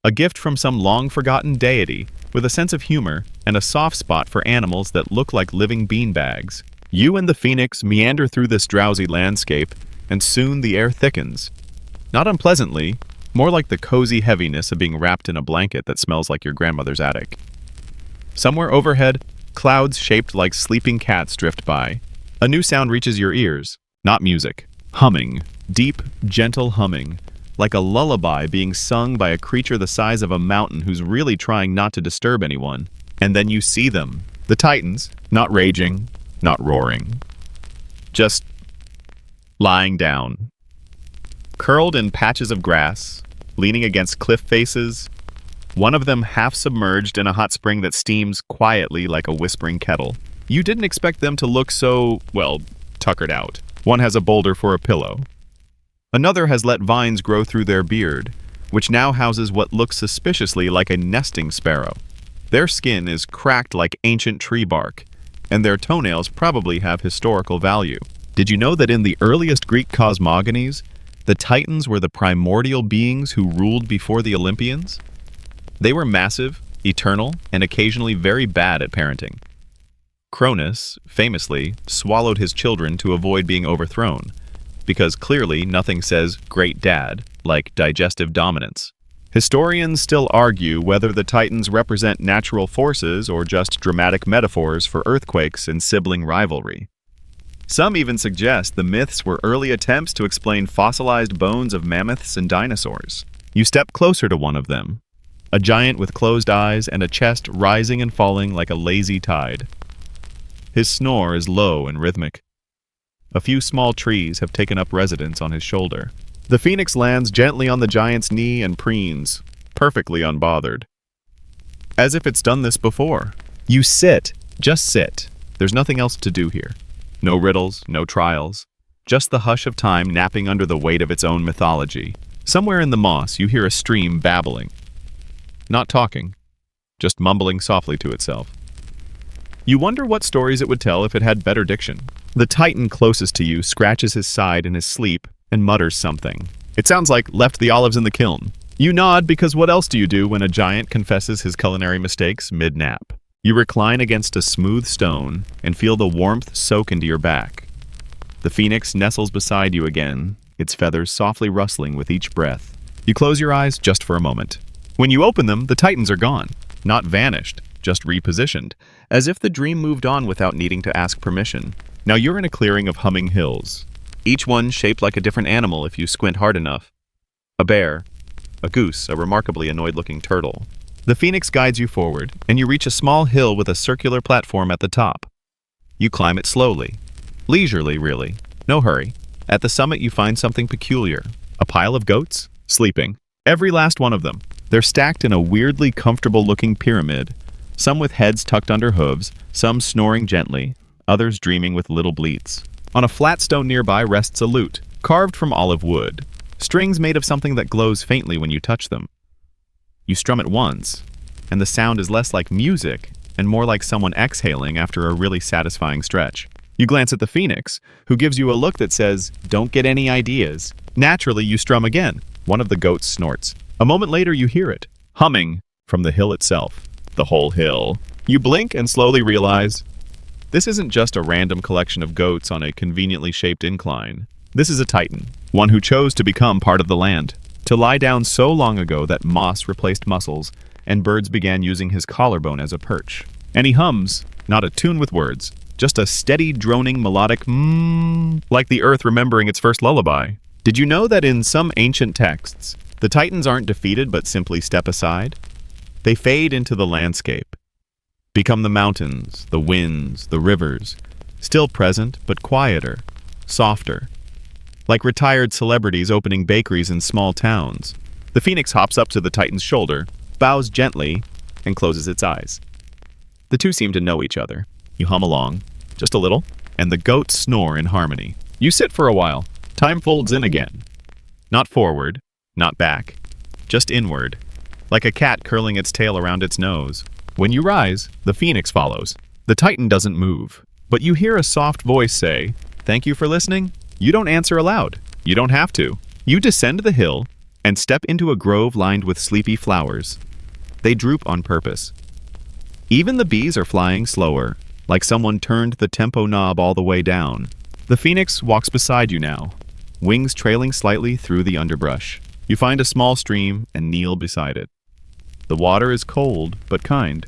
A gift from some long-forgotten deity, with a sense of humor and a soft spot for animals that look like living beanbags. You and the phoenix meander through this drowsy landscape, and soon the air thickens. Not unpleasantly, more like the cozy heaviness of being wrapped in a blanket that smells like your grandmother's attic. Somewhere overhead, clouds shaped like sleeping cats drift by. A new sound reaches your ears. Not music. Humming. Deep, gentle humming. Like a lullaby being sung by a creature the size of a mountain who's really trying not to disturb anyone. And then you see them. The titans, not raging, not roaring. Just lying down. Curled in patches of grass, leaning against cliff faces, one of them half submerged in a hot spring that steams quietly like a whispering kettle. You didn't expect them to look so, well, tuckered out. One has a boulder for a pillow. Another has let vines grow through their beard, which now houses what looks suspiciously like a nesting sparrow. Their skin is cracked like ancient tree bark, and their toenails probably have historical value. Did you know that in the earliest Greek cosmogonies, the Titans were the primordial beings who ruled before the Olympians? They were massive, eternal, and occasionally very bad at parenting. Cronus, famously, swallowed his children to avoid being overthrown, because clearly nothing says great dad like digestive dominance. Historians still argue whether the Titans represent natural forces or just dramatic metaphors for earthquakes and sibling rivalry. Some even suggest the myths were early attempts to explain fossilized bones of mammoths and dinosaurs. You step closer to one of them, a giant with closed eyes and a chest rising and falling like a lazy tide. His snore is low and rhythmic. A few small trees have taken up residence on his shoulder. The phoenix lands gently on the giant's knee and preens, perfectly unbothered. As if it's done this before. You sit, just sit. There's nothing else to do here. No riddles, no trials. Just the hush of time napping under the weight of its own mythology. Somewhere in the moss you hear a stream babbling. Not talking, just mumbling softly to itself. You wonder what stories it would tell if it had better diction. The titan closest to you scratches his side in his sleep and mutters something. It sounds like left the olives in the kiln. You nod because what else do you do when a giant confesses his culinary mistakes mid-nap? You recline against a smooth stone and feel the warmth soak into your back. The phoenix nestles beside you again, its feathers softly rustling with each breath. You close your eyes just for a moment. When you open them, the titans are gone. Not vanished, just repositioned, as if the dream moved on without needing to ask permission. Now you're in a clearing of humming hills, each one shaped like a different animal if you squint hard enough. A bear, a goose, a remarkably annoyed-looking turtle. The phoenix guides you forward, and you reach a small hill with a circular platform at the top. You climb it slowly. Leisurely, really. No hurry. At the summit you find something peculiar. A pile of goats, sleeping. Every last one of them. They're stacked in a weirdly comfortable-looking pyramid, some with heads tucked under hooves, some snoring gently, others dreaming with little bleats. On a flat stone nearby rests a lute, carved from olive wood, strings made of something that glows faintly when you touch them. You strum it once, and the sound is less like music and more like someone exhaling after a really satisfying stretch. You glance at the phoenix, who gives you a look that says, "Don't get any ideas." Naturally, you strum again. One of the goats snorts. A moment later, you hear it, humming from the hill itself. The whole hill. You blink and slowly realize, this isn't just a random collection of goats on a conveniently shaped incline. This is a titan, one who chose to become part of the land, to lie down so long ago that moss replaced muscles, and birds began using his collarbone as a perch. And he hums, not a tune with words, just a steady, droning, melodic like the earth remembering its first lullaby. Did you know that in some ancient texts, the Titans aren't defeated but simply step aside? They fade into the landscape, become the mountains, the winds, the rivers, still present but quieter, softer. Like retired celebrities opening bakeries in small towns. The phoenix hops up to the Titan's shoulder, bows gently, and closes its eyes. The two seem to know each other. You hum along, just a little, and the goats snore in harmony. You sit for a while. Time folds in again. Not forward, not back, just inward, like a cat curling its tail around its nose. When you rise, the phoenix follows. The Titan doesn't move, but you hear a soft voice say, "Thank you for listening." You don't answer aloud. You don't have to. You descend the hill and step into a grove lined with sleepy flowers. They droop on purpose. Even the bees are flying slower, like someone turned the tempo knob all the way down. The phoenix walks beside you now, wings trailing slightly through the underbrush. You find a small stream and kneel beside it. The water is cold but kind.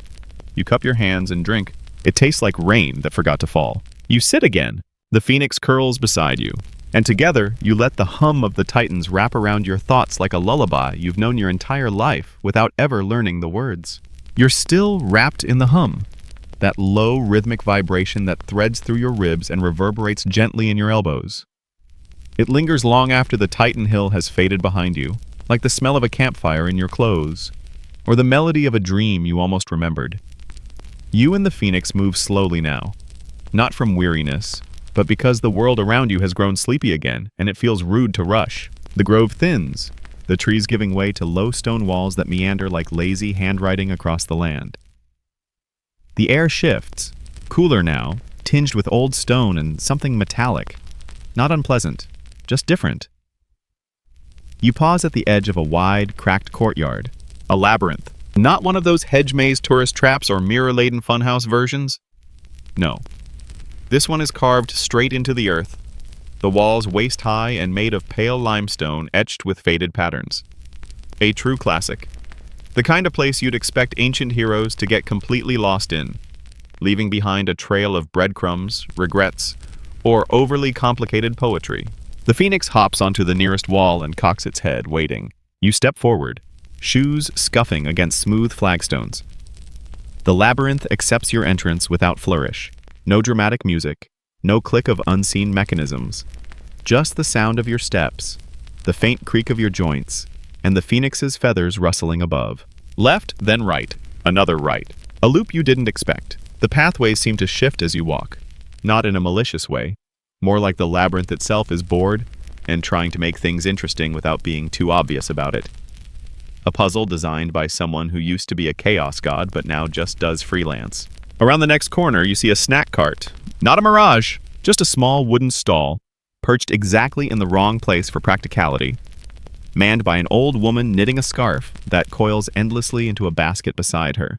You cup your hands and drink. It tastes like rain that forgot to fall. You sit again. The phoenix curls beside you, and together you let the hum of the Titans wrap around your thoughts like a lullaby you've known your entire life without ever learning the words. You're still wrapped in the hum, that low rhythmic vibration that threads through your ribs and reverberates gently in your elbows. It lingers long after the Titan hill has faded behind you, like the smell of a campfire in your clothes, or the melody of a dream you almost remembered. You and the phoenix move slowly now, not from weariness, but because the world around you has grown sleepy again, and it feels rude to rush. The grove thins, the trees giving way to low stone walls that meander like lazy handwriting across the land. The air shifts, cooler now, tinged with old stone and something metallic. Not unpleasant, just different. You pause at the edge of a wide, cracked courtyard, a labyrinth. Not one of those hedge maze tourist traps or mirror-laden funhouse versions. No. This one is carved straight into the earth, the walls waist-high and made of pale limestone etched with faded patterns. A true classic. The kind of place you'd expect ancient heroes to get completely lost in, leaving behind a trail of breadcrumbs, regrets, or overly complicated poetry. The phoenix hops onto the nearest wall and cocks its head, waiting. You step forward, shoes scuffing against smooth flagstones. The labyrinth accepts your entrance without flourish. No dramatic music, no click of unseen mechanisms. Just the sound of your steps, the faint creak of your joints, and the phoenix's feathers rustling above. Left, then right. Another right. A loop you didn't expect. The pathways seem to shift as you walk. Not in a malicious way. More like the labyrinth itself is bored and trying to make things interesting without being too obvious about it. A puzzle designed by someone who used to be a chaos god but now just does freelance. Around the next corner, you see a snack cart. Not a mirage, just a small wooden stall, perched exactly in the wrong place for practicality, manned by an old woman knitting a scarf that coils endlessly into a basket beside her.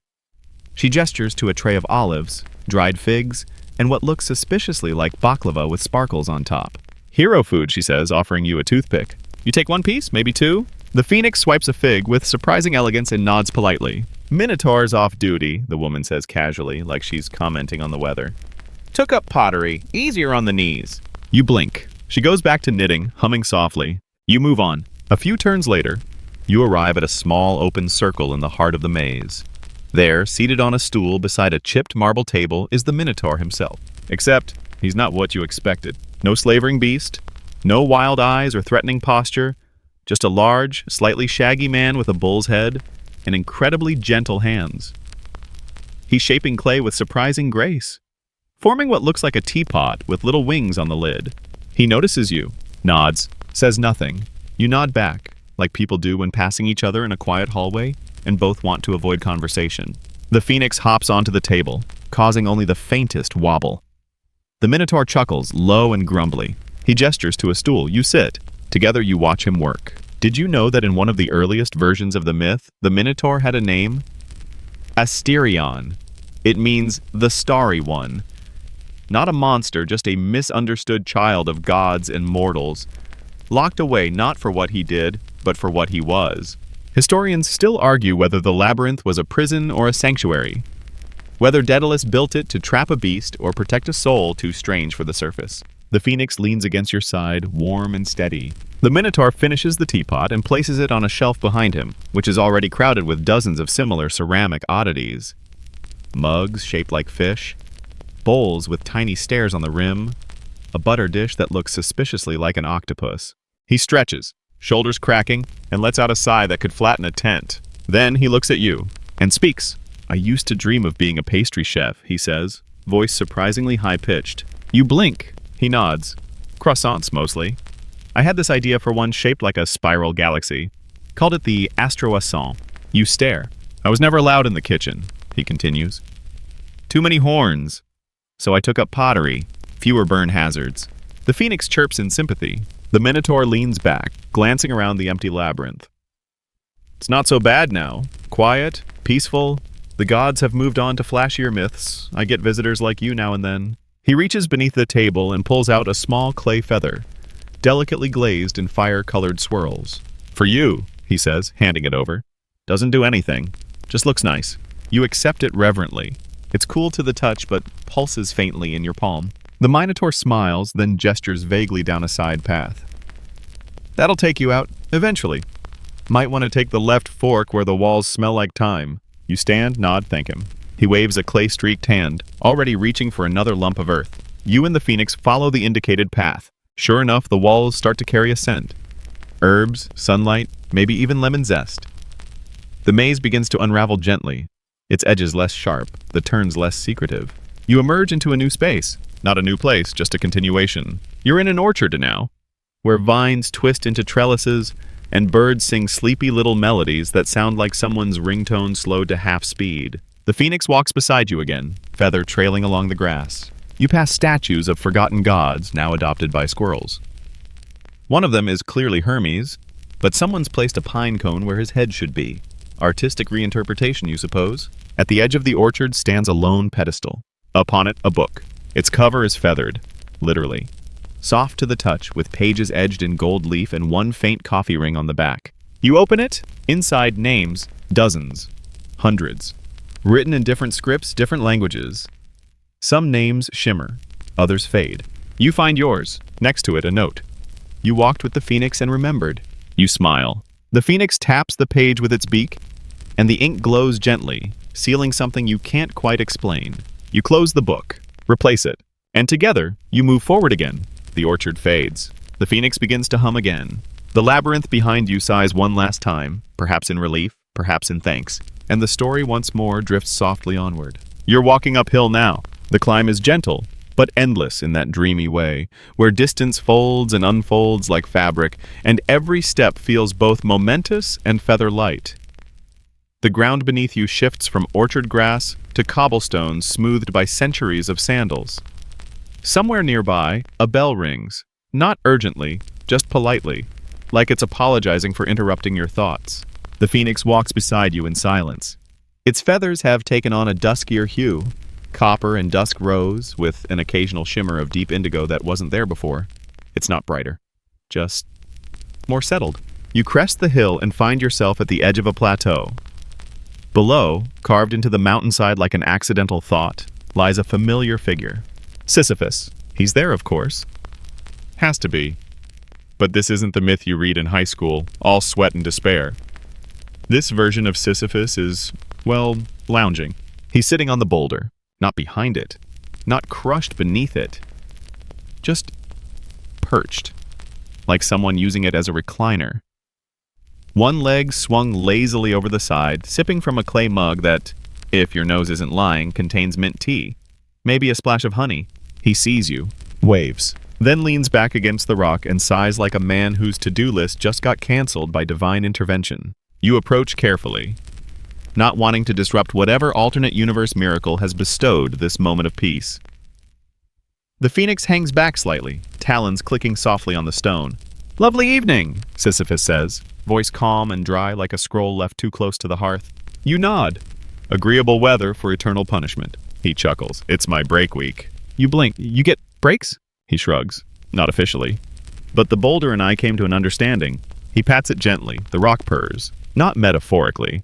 She gestures to a tray of olives, dried figs, and what looks suspiciously like baklava with sparkles on top. Hero food, she says, offering you a toothpick. You take one piece, maybe two? The phoenix swipes a fig with surprising elegance and nods politely. Minotaur's off duty, the woman says casually, like she's commenting on the weather. Took up pottery, easier on the knees. You blink. She goes back to knitting, humming softly. You move on. A few turns later, you arrive at a small open circle in the heart of the maze. There, seated on a stool beside a chipped marble table, is the Minotaur himself. Except, he's not what you expected. No slavering beast, no wild eyes or threatening posture, just a large, slightly shaggy man with a bull's head and incredibly gentle hands. He's shaping clay with surprising grace, forming what looks like a teapot with little wings on the lid. He notices you, nods, says nothing. You nod back, like people do when passing each other in a quiet hallway, and both want to avoid conversation. The phoenix hops onto the table, causing only the faintest wobble. The Minotaur chuckles, low and grumbly. He gestures to a stool. You sit. Together you watch him work. Did you know that in one of the earliest versions of the myth, the Minotaur had a name? Asterion. It means the starry one. Not a monster, just a misunderstood child of gods and mortals, locked away not for what he did, but for what he was. Historians still argue whether the labyrinth was a prison or a sanctuary. whether Daedalus built it to trap a beast or protect a soul too strange for the surface. The phoenix leans against your side, warm and steady. The Minotaur finishes the teapot and places it on a shelf behind him, which is already crowded with dozens of similar ceramic oddities. Mugs shaped like fish, bowls with tiny stairs on the rim, a butter dish that looks suspiciously like an octopus. He stretches, shoulders cracking, and lets out a sigh that could flatten a tent. Then he looks at you and speaks. "I used to dream of being a pastry chef," he says, voice surprisingly high-pitched. You blink. He nods. "Croissants, mostly. I had this idea for one shaped like a spiral galaxy. Called it the astroissant." You stare. "I was never allowed in the kitchen," he continues. "Too many horns. So I took up pottery. Fewer burn hazards." The phoenix chirps in sympathy. The Minotaur leans back, glancing around the empty labyrinth. "It's not so bad now. Quiet, peaceful. The gods have moved on to flashier myths. I get visitors like you now and then." He reaches beneath the table and pulls out a small clay feather, delicately glazed in fire-colored swirls. "For you," he says, handing it over. "Doesn't do anything. Just looks nice." You accept it reverently. It's cool to the touch, but pulses faintly in your palm. The Minotaur smiles, then gestures vaguely down a side path. "That'll take you out, eventually. Might want to take the left fork where the walls smell like thyme." You stand, nod, thank him. He waves a clay-streaked hand, already reaching for another lump of earth. You and the phoenix follow the indicated path. Sure enough, the walls start to carry a scent. Herbs, sunlight, maybe even lemon zest. The maze begins to unravel gently, its edges less sharp, the turns less secretive. You emerge into a new space. Not a new place, just a continuation. You're in an orchard now, where vines twist into trellises and birds sing sleepy little melodies that sound like someone's ringtone slowed to half speed. The phoenix walks beside you again, feather trailing along the grass. You pass statues of forgotten gods, now adopted by squirrels. One of them is clearly Hermes, but someone's placed a pine cone where his head should be. Artistic reinterpretation, you suppose? At the edge of the orchard stands a lone pedestal. Upon it, a book. Its cover is feathered, literally. Soft to the touch, with pages edged in gold leaf and one faint coffee ring on the back. You open it. Inside, names. Dozens. Hundreds. Written in different scripts, different languages. Some names shimmer, others fade. You find yours. Next to it, a note. "You walked with the phoenix and remembered." You smile. The phoenix taps the page with its beak, and the ink glows gently, sealing something you can't quite explain. You close the book, replace it, and together, you move forward again. The orchard fades. The phoenix begins to hum again. The labyrinth behind you sighs one last time, perhaps in relief, perhaps in thanks, and the story once more drifts softly onward. You're walking uphill now. The climb is gentle, but endless in that dreamy way, where distance folds and unfolds like fabric, and every step feels both momentous and feather-light. The ground beneath you shifts from orchard grass to cobblestones smoothed by centuries of sandals. Somewhere nearby, a bell rings, not urgently, just politely, like it's apologizing for interrupting your thoughts. The phoenix walks beside you in silence. Its feathers have taken on a duskier hue, copper and dusk rose, with an occasional shimmer of deep indigo that wasn't there before. It's not brighter, just more settled. You crest the hill and find yourself at the edge of a plateau. Below, carved into the mountainside like an accidental thought, lies a familiar figure. Sisyphus. He's there, of course. Has to be. But this isn't the myth you read in high school, all sweat and despair. This version of Sisyphus is, well, lounging. He's sitting on the boulder, not behind it, not crushed beneath it, just perched, like someone using it as a recliner. One leg swung lazily over the side, sipping from a clay mug that, if your nose isn't lying, contains mint tea, maybe a splash of honey. He sees you, waves, then leans back against the rock and sighs like a man whose to-do list just got canceled by divine intervention. You approach carefully, not wanting to disrupt whatever alternate universe miracle has bestowed this moment of peace. The phoenix hangs back slightly, talons clicking softly on the stone. "Lovely evening," Sisyphus says, voice calm and dry like a scroll left too close to the hearth. You nod. "Agreeable weather for eternal punishment." He chuckles. "It's my break week." You blink. "You get breaks?" He shrugs. "Not officially. But the boulder and I came to an understanding." He pats it gently. The rock purrs. Not metaphorically.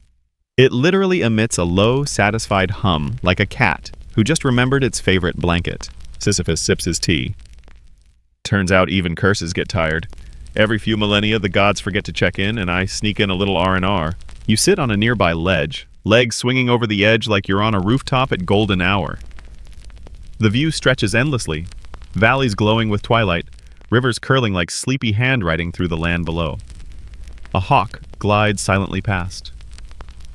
It literally emits a low, satisfied hum like a cat who just remembered its favorite blanket. Sisyphus sips his tea. Turns out even curses get tired. Every few millennia, the gods forget to check in, and I sneak in a little R&R. You sit on a nearby ledge, legs swinging over the edge like you're on a rooftop at golden hour. The view stretches endlessly, valleys glowing with twilight, rivers curling like sleepy handwriting through the land below. A hawk glides silently past.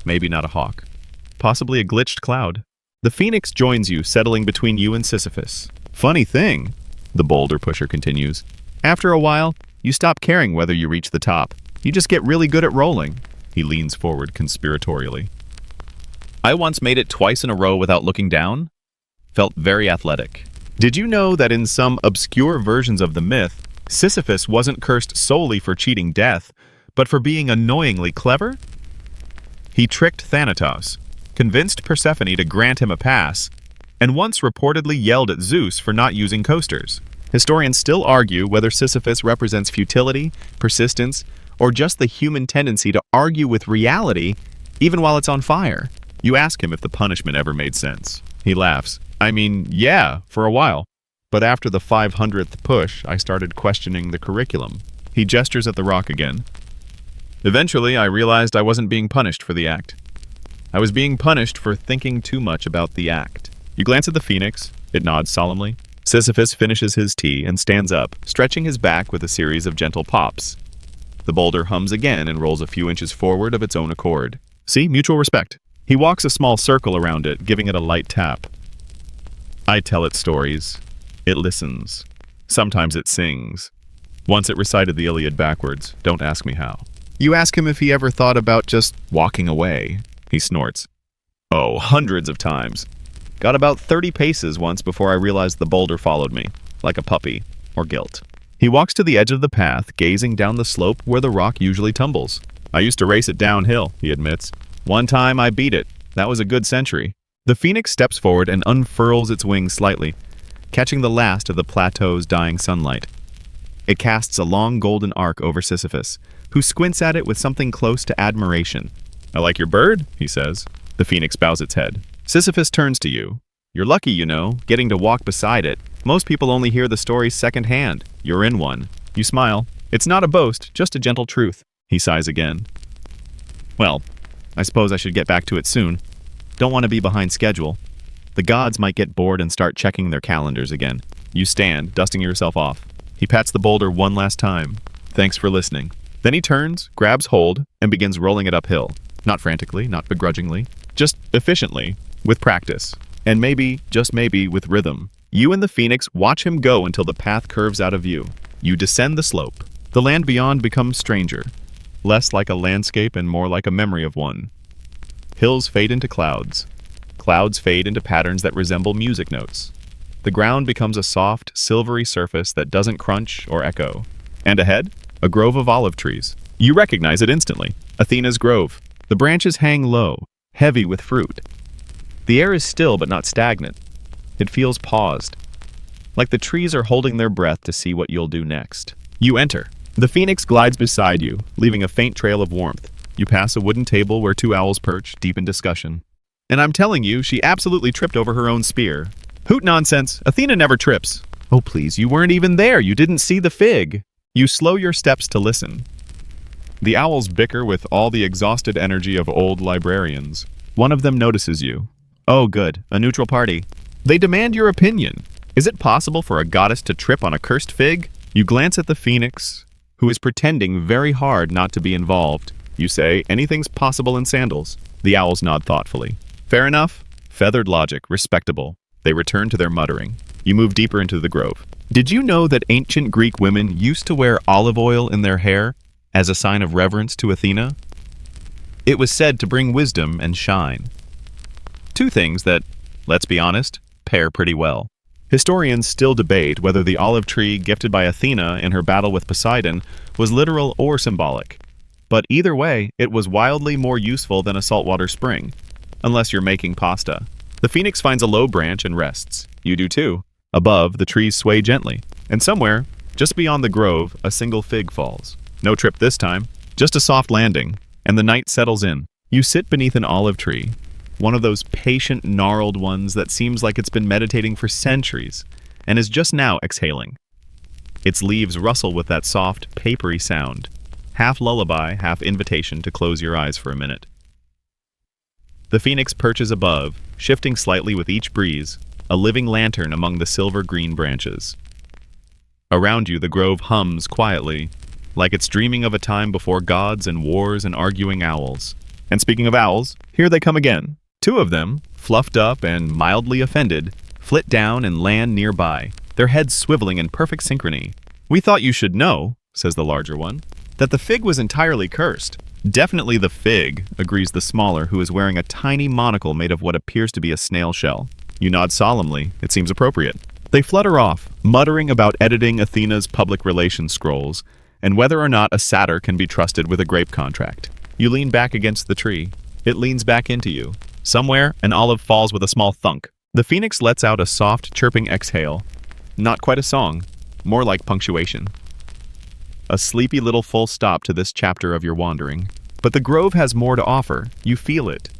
Maybe not a hawk. Possibly a glitched cloud. The phoenix joins you, settling between you and Sisyphus. Funny thing, the boulder pusher continues. After a while, you stop caring whether you reach the top. You just get really good at rolling. He leans forward conspiratorially. I once made it twice in a row without looking down. Felt very athletic. Did you know that in some obscure versions of the myth, Sisyphus wasn't cursed solely for cheating death, but for being annoyingly clever? He tricked Thanatos, convinced Persephone to grant him a pass, and once reportedly yelled at Zeus for not using coasters. Historians still argue whether Sisyphus represents futility, persistence, or just the human tendency to argue with reality even while it's on fire. You ask him if the punishment ever made sense. He laughs. I mean, yeah, for a while. But after the 500th push, I started questioning the curriculum. He gestures at the rock again. Eventually, I realized I wasn't being punished for the act. I was being punished for thinking too much about the act. You glance at the phoenix. It nods solemnly. Sisyphus finishes his tea and stands up, stretching his back with a series of gentle pops. The boulder hums again and rolls a few inches forward of its own accord. See? Mutual respect. He walks a small circle around it, giving it a light tap. I tell it stories. It listens. Sometimes it sings. Once it recited the Iliad backwards. Don't ask me how. You ask him if he ever thought about just walking away. He snorts. Oh, hundreds of times. Got about 30 paces once before I realized the boulder followed me, like a puppy, or guilt. He walks to the edge of the path, gazing down the slope where the rock usually tumbles. I used to race it downhill, he admits. One time I beat it. That was a good century. The phoenix steps forward and unfurls its wings slightly, catching the last of the plateau's dying sunlight. It casts a long golden arc over Sisyphus, who squints at it with something close to admiration. I like your bird, he says. The phoenix bows its head. Sisyphus turns to you. You're lucky, you know, getting to walk beside it. Most people only hear the stories secondhand. You're in one. You smile. It's not a boast, just a gentle truth. He sighs again. Well, I suppose I should get back to it soon. Don't want to be behind schedule. The gods might get bored and start checking their calendars again. You stand, dusting yourself off. He pats the boulder one last time. Thanks for listening. Then he turns, grabs hold, and begins rolling it uphill. Not frantically, not begrudgingly, just efficiently, with practice. And maybe, just maybe, with rhythm. You and the phoenix watch him go until the path curves out of view. You descend the slope. The land beyond becomes stranger, less like a landscape and more like a memory of one. Hills fade into clouds. Clouds fade into patterns that resemble music notes. The ground becomes a soft, silvery surface that doesn't crunch or echo. And ahead, a grove of olive trees. You recognize it instantly. Athena's grove. The branches hang low, heavy with fruit. The air is still but not stagnant. It feels paused, like the trees are holding their breath to see what you'll do next. You enter. The phoenix glides beside you, leaving a faint trail of warmth. You pass a wooden table where two owls perch, deep in discussion. And I'm telling you, she absolutely tripped over her own spear. Hoot nonsense. Athena never trips. Oh please, you weren't even there. You didn't see the fig. You slow your steps to listen. The owls bicker with all the exhausted energy of old librarians. One of them notices you. Oh good, a neutral party. They demand your opinion. Is it possible for a goddess to trip on a cursed fig? You glance at the phoenix, who is pretending very hard not to be involved. You say, anything's possible in sandals. The owls nod thoughtfully. Fair enough. Feathered logic, respectable. They return to their muttering. You move deeper into the grove. Did you know that ancient Greek women used to wear olive oil in their hair as a sign of reverence to Athena? It was said to bring wisdom and shine. Two things that, let's be honest, pair pretty well. Historians still debate whether the olive tree gifted by Athena in her battle with Poseidon was literal or symbolic. But either way, it was wildly more useful than a saltwater spring, unless you're making pasta. The phoenix finds a low branch and rests. You do too. Above, the trees sway gently, and somewhere, just beyond the grove, a single fig falls. No trip this time, just a soft landing, and the night settles in. You sit beneath an olive tree, one of those patient, gnarled ones that seems like it's been meditating for centuries and is just now exhaling. Its leaves rustle with that soft, papery sound, half lullaby, half invitation to close your eyes for a minute. The phoenix perches above, shifting slightly with each breeze, a living lantern among the silver-green branches. Around you, the grove hums quietly, like it's dreaming of a time before gods and wars and arguing owls. And speaking of owls, here they come again. Two of them, fluffed up and mildly offended, flit down and land nearby, their heads swiveling in perfect synchrony. "We thought you should know," says the larger one, "that the fig was entirely cursed." "Definitely the fig," agrees the smaller, who is wearing a tiny monocle made of what appears to be a snail shell. You nod solemnly. It seems appropriate. They flutter off, muttering about editing Athena's public relations scrolls, and whether or not a satyr can be trusted with a grape contract. You lean back against the tree. It leans back into you. Somewhere, an olive falls with a small thunk. The phoenix lets out a soft, chirping exhale. Not quite a song, more like punctuation. A sleepy little full stop to this chapter of your wandering. But the grove has more to offer. You feel it.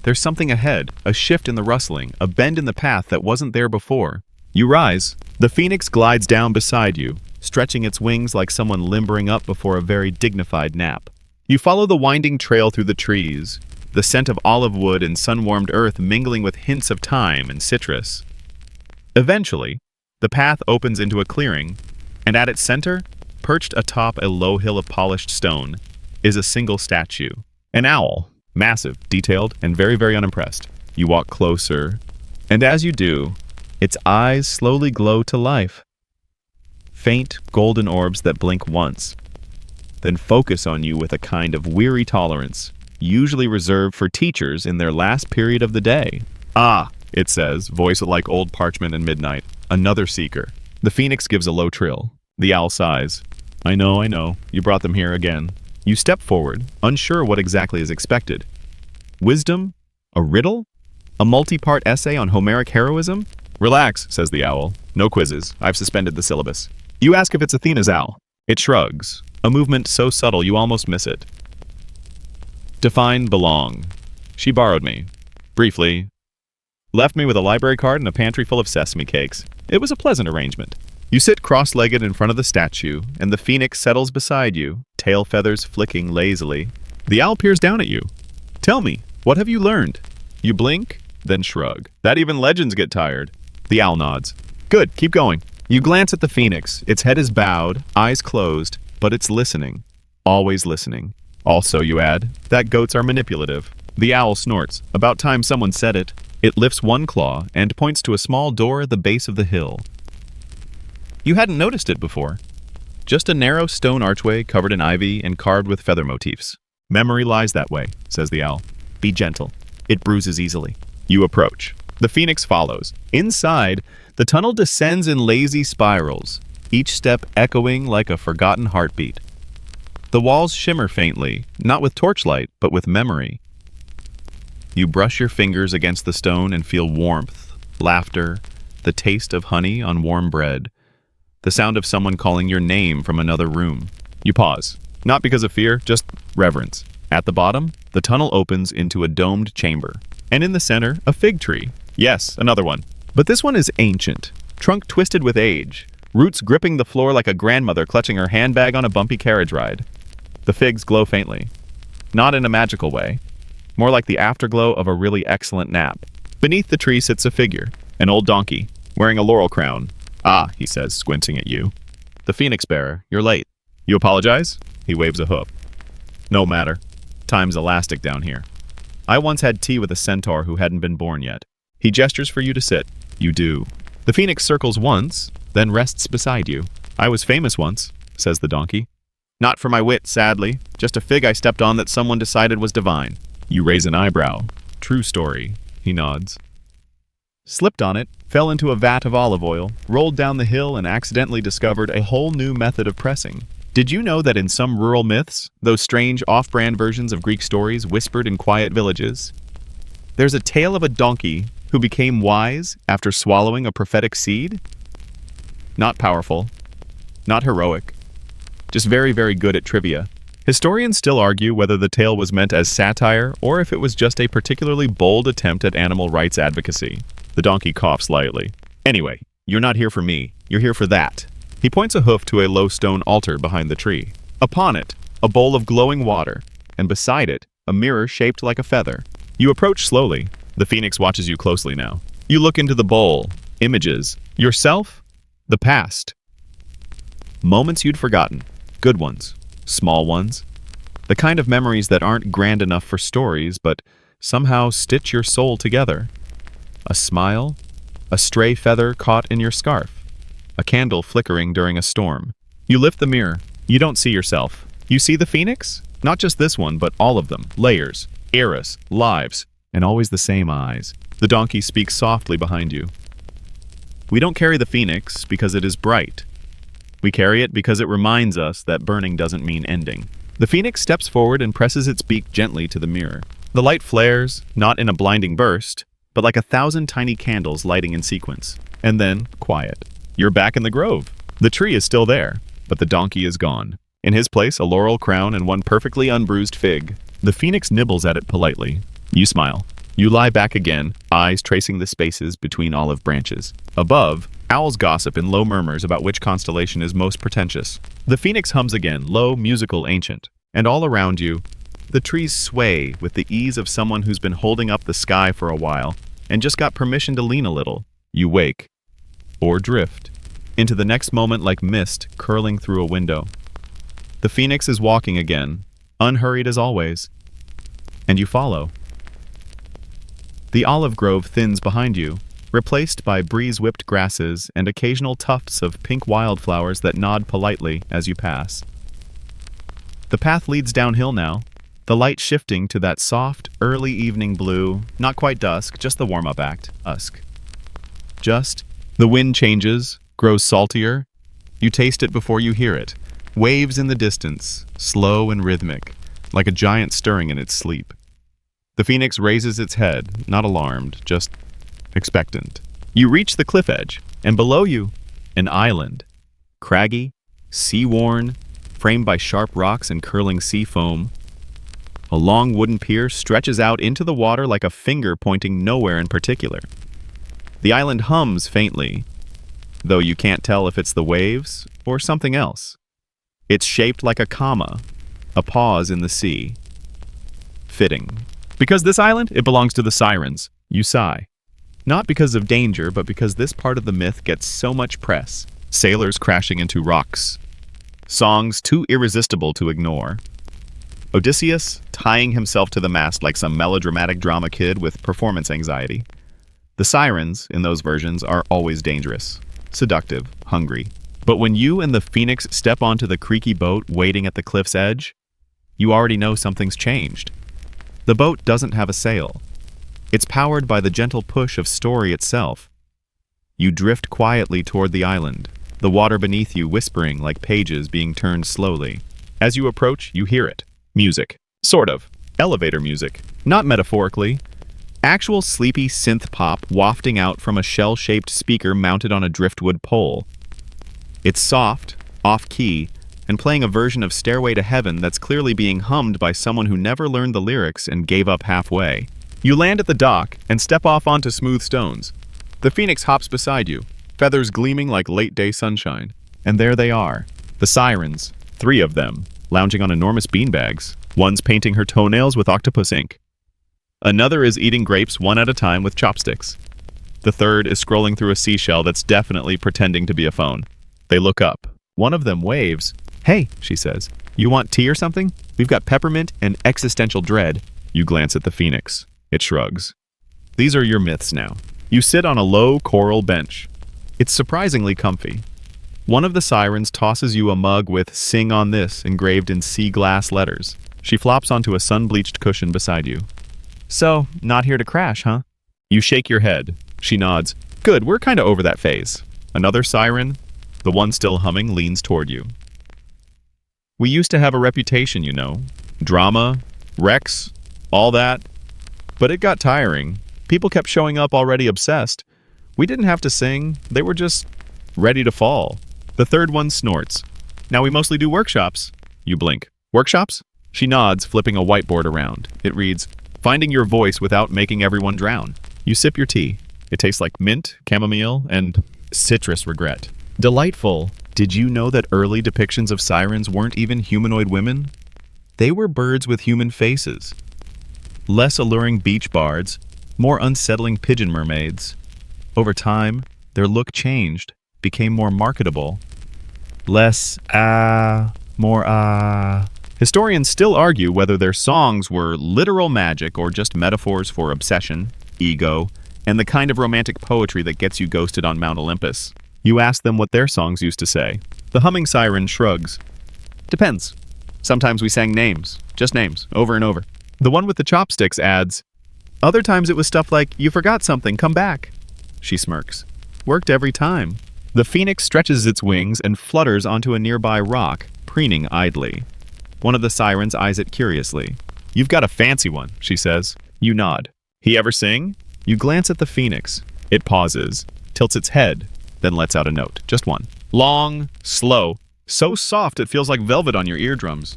There's something ahead, a shift in the rustling, a bend in the path that wasn't there before. You rise. The phoenix glides down beside you, stretching its wings like someone limbering up before a very dignified nap. You follow the winding trail through the trees, the scent of olive wood and sun-warmed earth mingling with hints of thyme and citrus. Eventually, the path opens into a clearing, and at its center, perched atop a low hill of polished stone, is a single statue. An owl, massive, detailed, and very, very unimpressed. You walk closer, and as you do, its eyes slowly glow to life. Faint, golden orbs that blink once, then focus on you with a kind of weary tolerance, usually reserved for teachers in their last period of the day. "Ah," it says, voice like old parchment in midnight. "Another seeker." The phoenix gives a low trill. The owl sighs. I know. You brought them here again." You step forward, unsure what exactly is expected. Wisdom? A riddle? A multi-part essay on Homeric heroism? "Relax," says the owl. "No quizzes. I've suspended the syllabus." You ask if it's Athena's owl. It shrugs, a movement so subtle you almost miss it. Define belong. She borrowed me. Briefly. Left me with a library card and a pantry full of sesame cakes. It was a pleasant arrangement. You sit cross-legged in front of the statue, and the phoenix settles beside you, tail feathers flicking lazily. The owl peers down at you. "Tell me, what have you learned?" You blink, then shrug. "That even legends get tired." The owl nods. "Good, keep going." You glance at the phoenix. Its head is bowed, eyes closed, but it's listening. Always listening. "Also," you add, "that goats are manipulative." The owl snorts. About time someone said it. It lifts one claw and points to a small door at the base of the hill. You hadn't noticed it before. Just a narrow stone archway covered in ivy and carved with feather motifs. "Memory lies that way," says the owl. "Be gentle. It bruises easily." You approach. The phoenix follows. Inside, the tunnel descends in lazy spirals, each step echoing like a forgotten heartbeat. The walls shimmer faintly, not with torchlight, but with memory. You brush your fingers against the stone and feel warmth, laughter, the taste of honey on warm bread, the sound of someone calling your name from another room. You pause, not because of fear, just reverence. At the bottom, the tunnel opens into a domed chamber, and in the center, a fig tree. Yes, another one. But this one is ancient, trunk twisted with age, roots gripping the floor like a grandmother clutching her handbag on a bumpy carriage ride. The figs glow faintly. Not in a magical way, more like the afterglow of a really excellent nap. Beneath the tree sits a figure, an old donkey, wearing a laurel crown. "Ah," he says, squinting at you. "The phoenix bearer, you're late." You apologize? He waves a hoof. "No matter. Time's elastic down here. I once had tea with a centaur who hadn't been born yet." He gestures for you to sit. You do. The phoenix circles once, then rests beside you. "I was famous once," says the donkey. "Not for my wit, sadly. Just a fig I stepped on that someone decided was divine." You raise an eyebrow. "True story," he nods. Slipped on it, fell into a vat of olive oil, rolled down the hill and accidentally discovered a whole new method of pressing. Did you know that in some rural myths, those strange off-brand versions of Greek stories whispered in quiet villages, there's a tale of a donkey who became wise after swallowing a prophetic seed? Not powerful, not heroic, just very, very good at trivia. Historians still argue whether the tale was meant as satire or if it was just a particularly bold attempt at animal rights advocacy. The donkey coughs lightly. Anyway, you're not here for me. You're here for that. He points a hoof to a low stone altar behind the tree. Upon it, a bowl of glowing water, and beside it, a mirror shaped like a feather. You approach slowly. The phoenix watches you closely now. You look into the bowl. Images. Yourself. The past. Moments you'd forgotten. Good ones. Small ones. The kind of memories that aren't grand enough for stories, but somehow stitch your soul together. A smile. A stray feather caught in your scarf. A candle flickering during a storm. You lift the mirror. You don't see yourself. You see the phoenix? Not just this one, but all of them. Layers, eras, lives, and always the same eyes. The donkey speaks softly behind you. We don't carry the phoenix because it is bright. We carry it because it reminds us that burning doesn't mean ending. The phoenix steps forward and presses its beak gently to the mirror. The light flares, not in a blinding burst, but like 1,000 tiny candles lighting in sequence. And then, quiet. You're back in the grove. The tree is still there, but the donkey is gone. In his place, a laurel crown and one perfectly unbruised fig. The phoenix nibbles at it politely. You smile. You lie back again, eyes tracing the spaces between olive branches. Above, owls gossip in low murmurs about which constellation is most pretentious. The phoenix hums again, low, musical, ancient. And all around you, the trees sway with the ease of someone who's been holding up the sky for a while and just got permission to lean a little. You wake, or drift, into the next moment like mist curling through a window. The phoenix is walking again, unhurried as always, and you follow. The olive grove thins behind you, replaced by breeze-whipped grasses and occasional tufts of pink wildflowers that nod politely as you pass. The path leads downhill now, the light shifting to that soft, early evening blue, not quite dusk, just the warm-up act, dusk. Just, the wind changes, grows saltier. You taste it before you hear it. Waves in the distance, slow and rhythmic, like a giant stirring in its sleep. The phoenix raises its head, not alarmed, just expectant. You reach the cliff edge, and below you, an island. Craggy, sea-worn, framed by sharp rocks and curling sea foam. A long wooden pier stretches out into the water like a finger pointing nowhere in particular. The island hums faintly, though you can't tell if it's the waves or something else. It's shaped like a comma, a pause in the sea. Fitting. Because this island, it belongs to the sirens. You sigh. Not because of danger, but because this part of the myth gets so much press. Sailors crashing into rocks. Songs too irresistible to ignore. Odysseus tying himself to the mast like some melodramatic drama kid with performance anxiety. The sirens, in those versions, are always dangerous, seductive, hungry. But when you and the phoenix step onto the creaky boat waiting at the cliff's edge, you already know something's changed. The boat doesn't have a sail. It's powered by the gentle push of story itself. You drift quietly toward the island, the water beneath you whispering like pages being turned slowly. As you approach, you hear it. Music. Sort of. Elevator music. Not metaphorically. Actual sleepy synth pop wafting out from a shell-shaped speaker mounted on a driftwood pole. It's soft, off-key, and playing a version of Stairway to Heaven that's clearly being hummed by someone who never learned the lyrics and gave up halfway. You land at the dock and step off onto smooth stones. The phoenix hops beside you, feathers gleaming like late-day sunshine. And there they are, the sirens, 3 of them, lounging on enormous beanbags. One's painting her toenails with octopus ink. Another is eating grapes one at a time with chopsticks. The third is scrolling through a seashell that's definitely pretending to be a phone. They look up. One of them waves. "Hey," she says, "you want tea or something? We've got peppermint and existential dread." You glance at the phoenix. It shrugs. These are your myths now. You sit on a low coral bench. It's surprisingly comfy. One of the sirens tosses you a mug with "Sing on This" engraved in sea glass letters. She flops onto a sun-bleached cushion beside you. "So, not here to crash, huh?" You shake your head. She nods. "Good, we're kinda over that phase." Another siren, the one still humming, leans toward you. "We used to have a reputation, you know. Drama, wrecks, all that. But it got tiring. People kept showing up already obsessed. We didn't have to sing. They were just ready to fall." The third one snorts. "Now we mostly do workshops." You blink. Workshops? She nods, flipping a whiteboard around. It reads, Finding your voice without making everyone drown. You sip your tea. It tastes like mint, chamomile, and citrus regret. Delightful. Did you know that early depictions of sirens weren't even humanoid women? They were birds with human faces. Less alluring beach bards, more unsettling pigeon mermaids. Over time, their look changed, became more marketable. Less more. Historians still argue whether their songs were literal magic or just metaphors for obsession, ego, and the kind of romantic poetry that gets you ghosted on Mount Olympus. You ask them what their songs used to say. The humming siren shrugs. Depends. Sometimes we sang names, just names, over and over. The one with the chopsticks adds, Other times it was stuff like, You forgot something, come back. She smirks. Worked every time. The phoenix stretches its wings and flutters onto a nearby rock, preening idly. One of the sirens eyes it curiously. You've got a fancy one, she says. You nod. He ever sing? You glance at the phoenix. It pauses, tilts its head, then lets out a note. Just one. Long, slow, so soft it feels like velvet on your eardrums.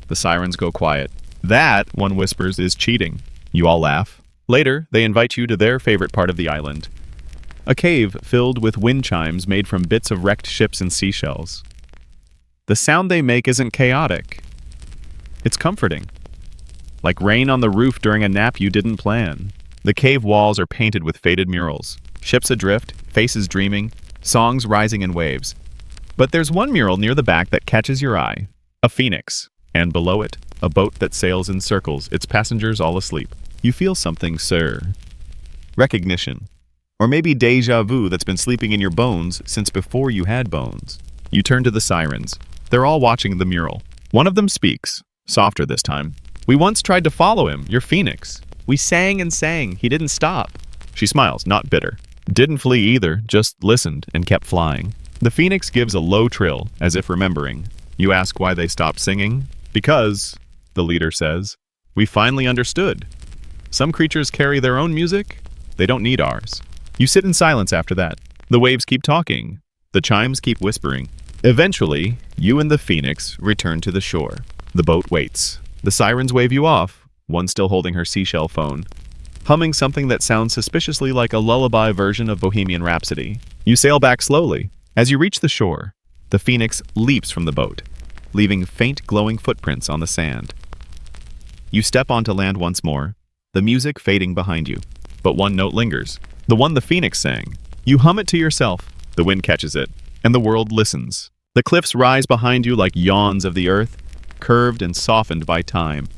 The sirens go quiet. That, one whispers, is cheating. You all laugh. Later, they invite you to their favorite part of the island. A cave filled with wind chimes made from bits of wrecked ships and seashells. The sound they make isn't chaotic. It's comforting. Like rain on the roof during a nap you didn't plan. The cave walls are painted with faded murals. Ships adrift, faces dreaming, songs rising in waves. But there's one mural near the back that catches your eye. A phoenix. And below it, a boat that sails in circles, its passengers all asleep. You feel something, sir. Recognition. Or maybe déjà vu that's been sleeping in your bones since before you had bones. You turn to the sirens. They're all watching the mural. One of them speaks, softer this time. We once tried to follow him, your phoenix. We sang and sang. He didn't stop. She smiles, not bitter. Didn't flee either, just listened and kept flying. The phoenix gives a low trill, as if remembering. You ask why they stopped singing. Because, the leader says, we finally understood. Some creatures carry their own music. They don't need ours. You sit in silence after that. The waves keep talking. The chimes keep whispering. Eventually, you and the phoenix return to the shore. The boat waits. The sirens wave you off, one still holding her seashell phone, humming something that sounds suspiciously like a lullaby version of Bohemian Rhapsody. You sail back slowly. As you reach the shore, the phoenix leaps from the boat, leaving faint glowing footprints on the sand. You step onto land once more, the music fading behind you. But one note lingers, the one the phoenix sang. You hum it to yourself. The wind catches it, and the world listens. The cliffs rise behind you like yawns of the earth, curved and softened by time.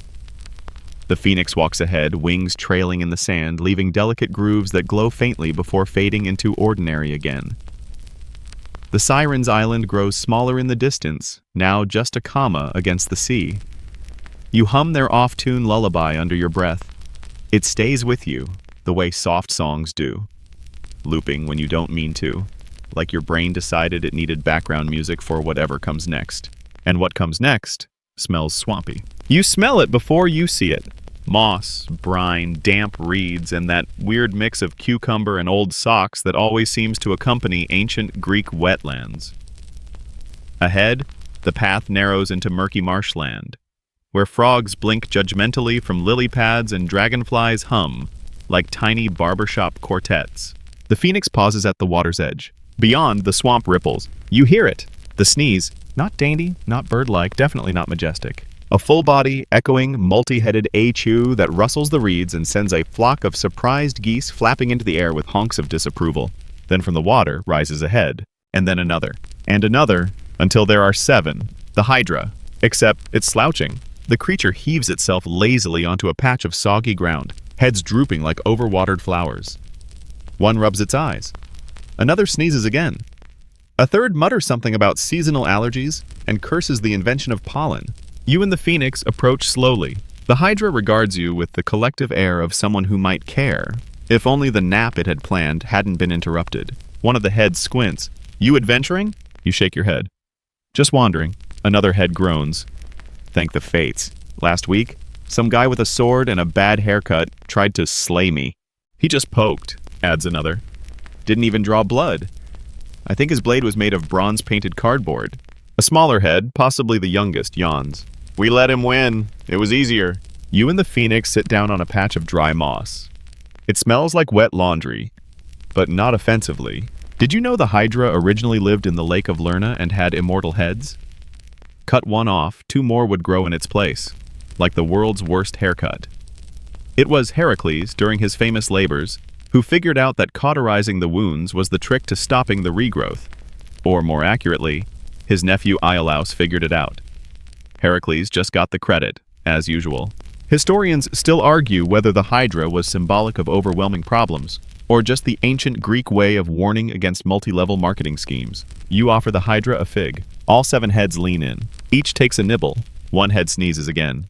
The phoenix walks ahead, wings trailing in the sand, leaving delicate grooves that glow faintly before fading into ordinary again. The siren's island grows smaller in the distance, now just a comma against the sea. You hum their off-tune lullaby under your breath. It stays with you, the way soft songs do, looping when you don't mean to, like your brain decided it needed background music for whatever comes next. And what comes next smells swampy. You smell it before you see it. Moss, brine, damp reeds, and that weird mix of cucumber and old socks that always seems to accompany ancient Greek wetlands. Ahead, the path narrows into murky marshland, where frogs blink judgmentally from lily pads and dragonflies hum like tiny barbershop quartets. The phoenix pauses at the water's edge. Beyond, the swamp ripples. You hear it. The sneeze, not dainty, not bird-like, definitely not majestic. A full-body, echoing, multi-headed A-chew that rustles the reeds and sends a flock of surprised geese flapping into the air with honks of disapproval. Then from the water rises a head, and then another, and another, until there are 7. The hydra, except it's slouching. The creature heaves itself lazily onto a patch of soggy ground, heads drooping like overwatered flowers. One rubs its eyes. Another sneezes again. A third mutters something about seasonal allergies and curses the invention of pollen. You and the phoenix approach slowly. The hydra regards you with the collective air of someone who might care, if only the nap it had planned hadn't been interrupted. One of the heads squints. You adventuring? You shake your head. Just wandering. Another head groans. Thank the fates. Last week, some guy with a sword and a bad haircut tried to slay me. He just poked, adds another. Didn't even draw blood. I think his blade was made of bronze-painted cardboard. A smaller head, possibly the youngest, yawns. We let him win. It was easier. You and the phoenix sit down on a patch of dry moss. It smells like wet laundry, but not offensively. Did you know the Hydra originally lived in the Lake of Lerna and had immortal heads? Cut one off, two more would grow in its place, like the world's worst haircut. It was Heracles, during his famous labors, who figured out that cauterizing the wounds was the trick to stopping the regrowth. Or more accurately, his nephew Iolaus figured it out. Heracles just got the credit, as usual. Historians still argue whether the Hydra was symbolic of overwhelming problems, or just the ancient Greek way of warning against multi-level marketing schemes. You offer the Hydra a fig. All 7 heads lean in. Each takes a nibble. One head sneezes again.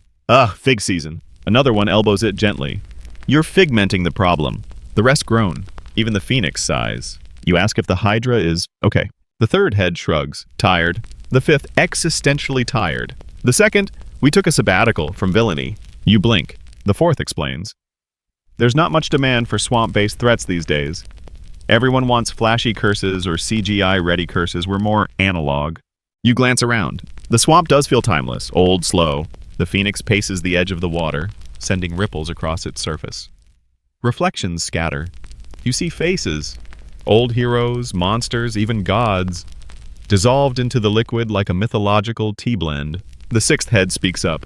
Fig season. Another one elbows it gently. You're figmenting the problem. The rest groan. Even the phoenix sighs. You ask if the Hydra is okay. The third head shrugs, tired. The fifth, existentially tired. The second, we took a sabbatical from villainy. You blink. The fourth explains. There's not much demand for swamp-based threats these days. Everyone wants flashy curses or CGI-ready curses. We're more analog. You glance around. The swamp does feel timeless, old, slow. The phoenix paces the edge of the water, sending ripples across its surface. Reflections scatter. You see faces. Old heroes, monsters, even gods. Dissolved into the liquid like a mythological tea blend. The sixth head speaks up.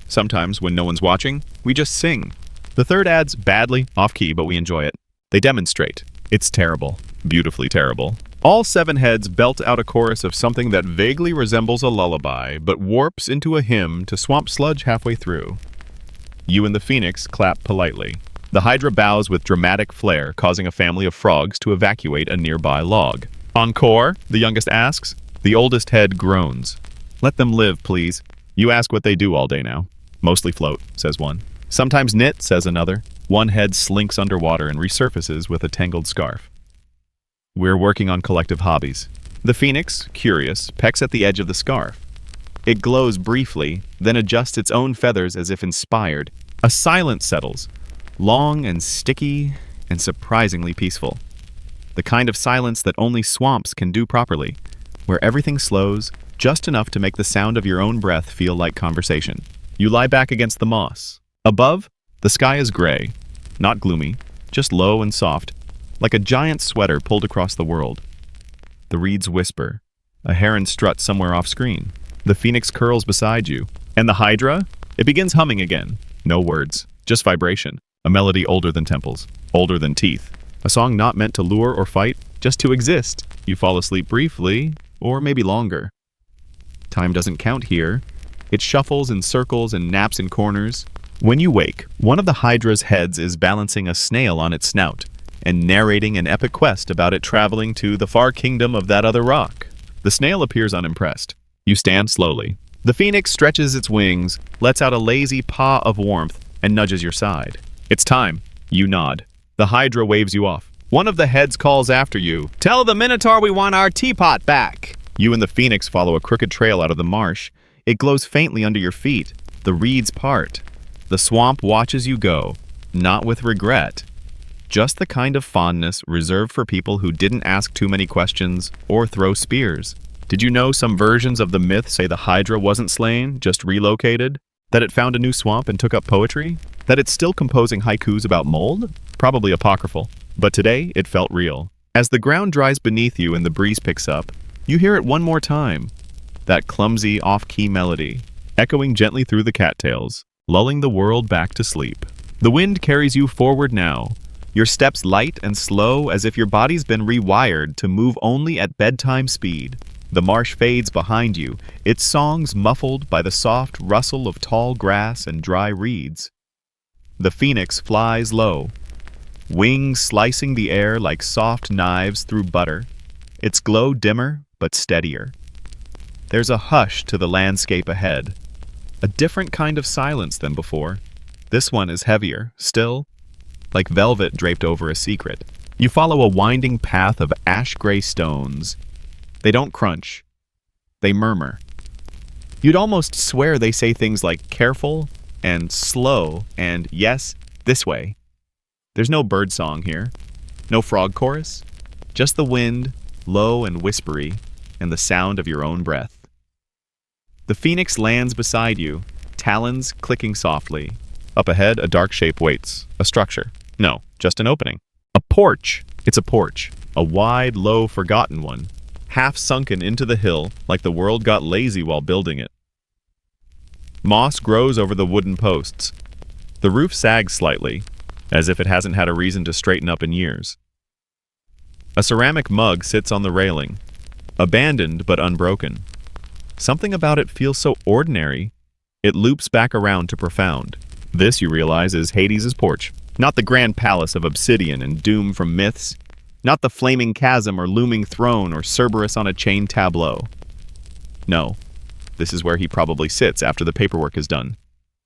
Sometimes, when no one's watching, we just sing. The third adds, badly, off-key, but we enjoy it. They demonstrate. It's terrible. Beautifully terrible. All 7 heads belt out a chorus of something that vaguely resembles a lullaby, but warps into a hymn to swamp sludge halfway through. You and the phoenix clap politely. The Hydra bows with dramatic flair, causing a family of frogs to evacuate a nearby log. Encore? The youngest asks. The oldest head groans. Let them live, please. You ask what they do all day now. Mostly float, says one. Sometimes knit, says another. One head slinks underwater and resurfaces with a tangled scarf. We're working on collective hobbies. The phoenix, curious, pecks at the edge of the scarf. It glows briefly, then adjusts its own feathers as if inspired. A silence settles, long and sticky and surprisingly peaceful. The kind of silence that only swamps can do properly, where everything slows just enough to make the sound of your own breath feel like conversation. You lie back against the moss. Above, the sky is gray, not gloomy, just low and soft, like a giant sweater pulled across the world. The reeds whisper. A heron struts somewhere off-screen. The phoenix curls beside you. And the Hydra? It begins humming again. No words, just vibration. A melody older than temples, older than teeth. A song not meant to lure or fight, just to exist. You fall asleep briefly, or maybe longer. Time doesn't count here. It shuffles in circles and naps in corners. When you wake, one of the Hydra's heads is balancing a snail on its snout and narrating an epic quest about it traveling to the far kingdom of that other rock. The snail appears unimpressed. You stand slowly. The phoenix stretches its wings, lets out a lazy paw of warmth, and nudges your side. It's time. You nod. The Hydra waves you off. One of the heads calls after you. Tell the Minotaur we want our teapot back. You and the phoenix follow a crooked trail out of the marsh. It glows faintly under your feet. The reeds part. The swamp watches you go, not with regret, just the kind of fondness reserved for people who didn't ask too many questions or throw spears. Did you know some versions of the myth say the Hydra wasn't slain, just relocated? That it found a new swamp and took up poetry? That it's still composing haikus about mold? Probably apocryphal. But today, it felt real. As the ground dries beneath you and the breeze picks up, you hear it one more time. That clumsy, off-key melody, echoing gently through the cattails, lulling the world back to sleep. The wind carries you forward now, your steps light and slow as if your body's been rewired to move only at bedtime speed. The marsh fades behind you, its songs muffled by the soft rustle of tall grass and dry reeds. The phoenix flies low, wings slicing the air like soft knives through butter, its glow dimmer but steadier. There's a hush to the landscape ahead, a different kind of silence than before. This one is heavier, still, like velvet draped over a secret. You follow a winding path of ash-gray stones. They don't crunch. They murmur. You'd almost swear they say things like careful and slow and yes, this way. There's no bird song here. No frog chorus. Just the wind, low and whispery, and the sound of your own breath. The phoenix lands beside you, talons clicking softly. Up ahead, a dark shape waits. A structure. No, just an opening. A porch. It's a porch. A wide, low, forgotten one. Half sunken into the hill, like the world got lazy while building it. Moss grows over the wooden posts. The roof sags slightly, as if it hasn't had a reason to straighten up in years. A ceramic mug sits on the railing, abandoned but unbroken. Something about it feels so ordinary, it loops back around to profound. This, you realize, is Hades' porch. Not the grand palace of obsidian and doom from myths. Not the flaming chasm or looming throne or Cerberus on a chain tableau. No, this is where he probably sits after the paperwork is done.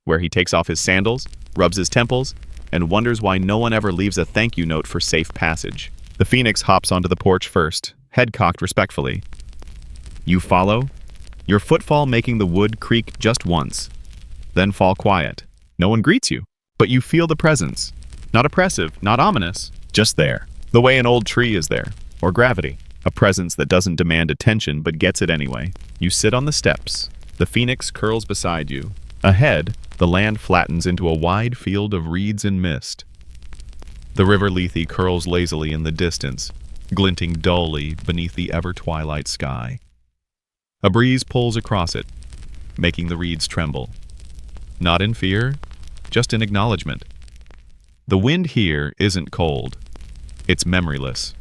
Where he takes off his sandals, rubs his temples, and wonders why no one ever leaves a thank you note for safe passage. The phoenix hops onto the porch first, head cocked respectfully. You follow, your footfall making the wood creak just once, then fall quiet. No one greets you, but you feel the presence. Not oppressive, not ominous, just there. The way an old tree is there, or gravity. A presence that doesn't demand attention but gets it anyway. You sit on the steps. The phoenix curls beside you. Ahead, the land flattens into a wide field of reeds and mist. The river Lethe curls lazily in the distance, glinting dully beneath the ever-twilight sky. A breeze pulls across it, making the reeds tremble. Not in fear, just in acknowledgement. The wind here isn't cold. It's memoryless.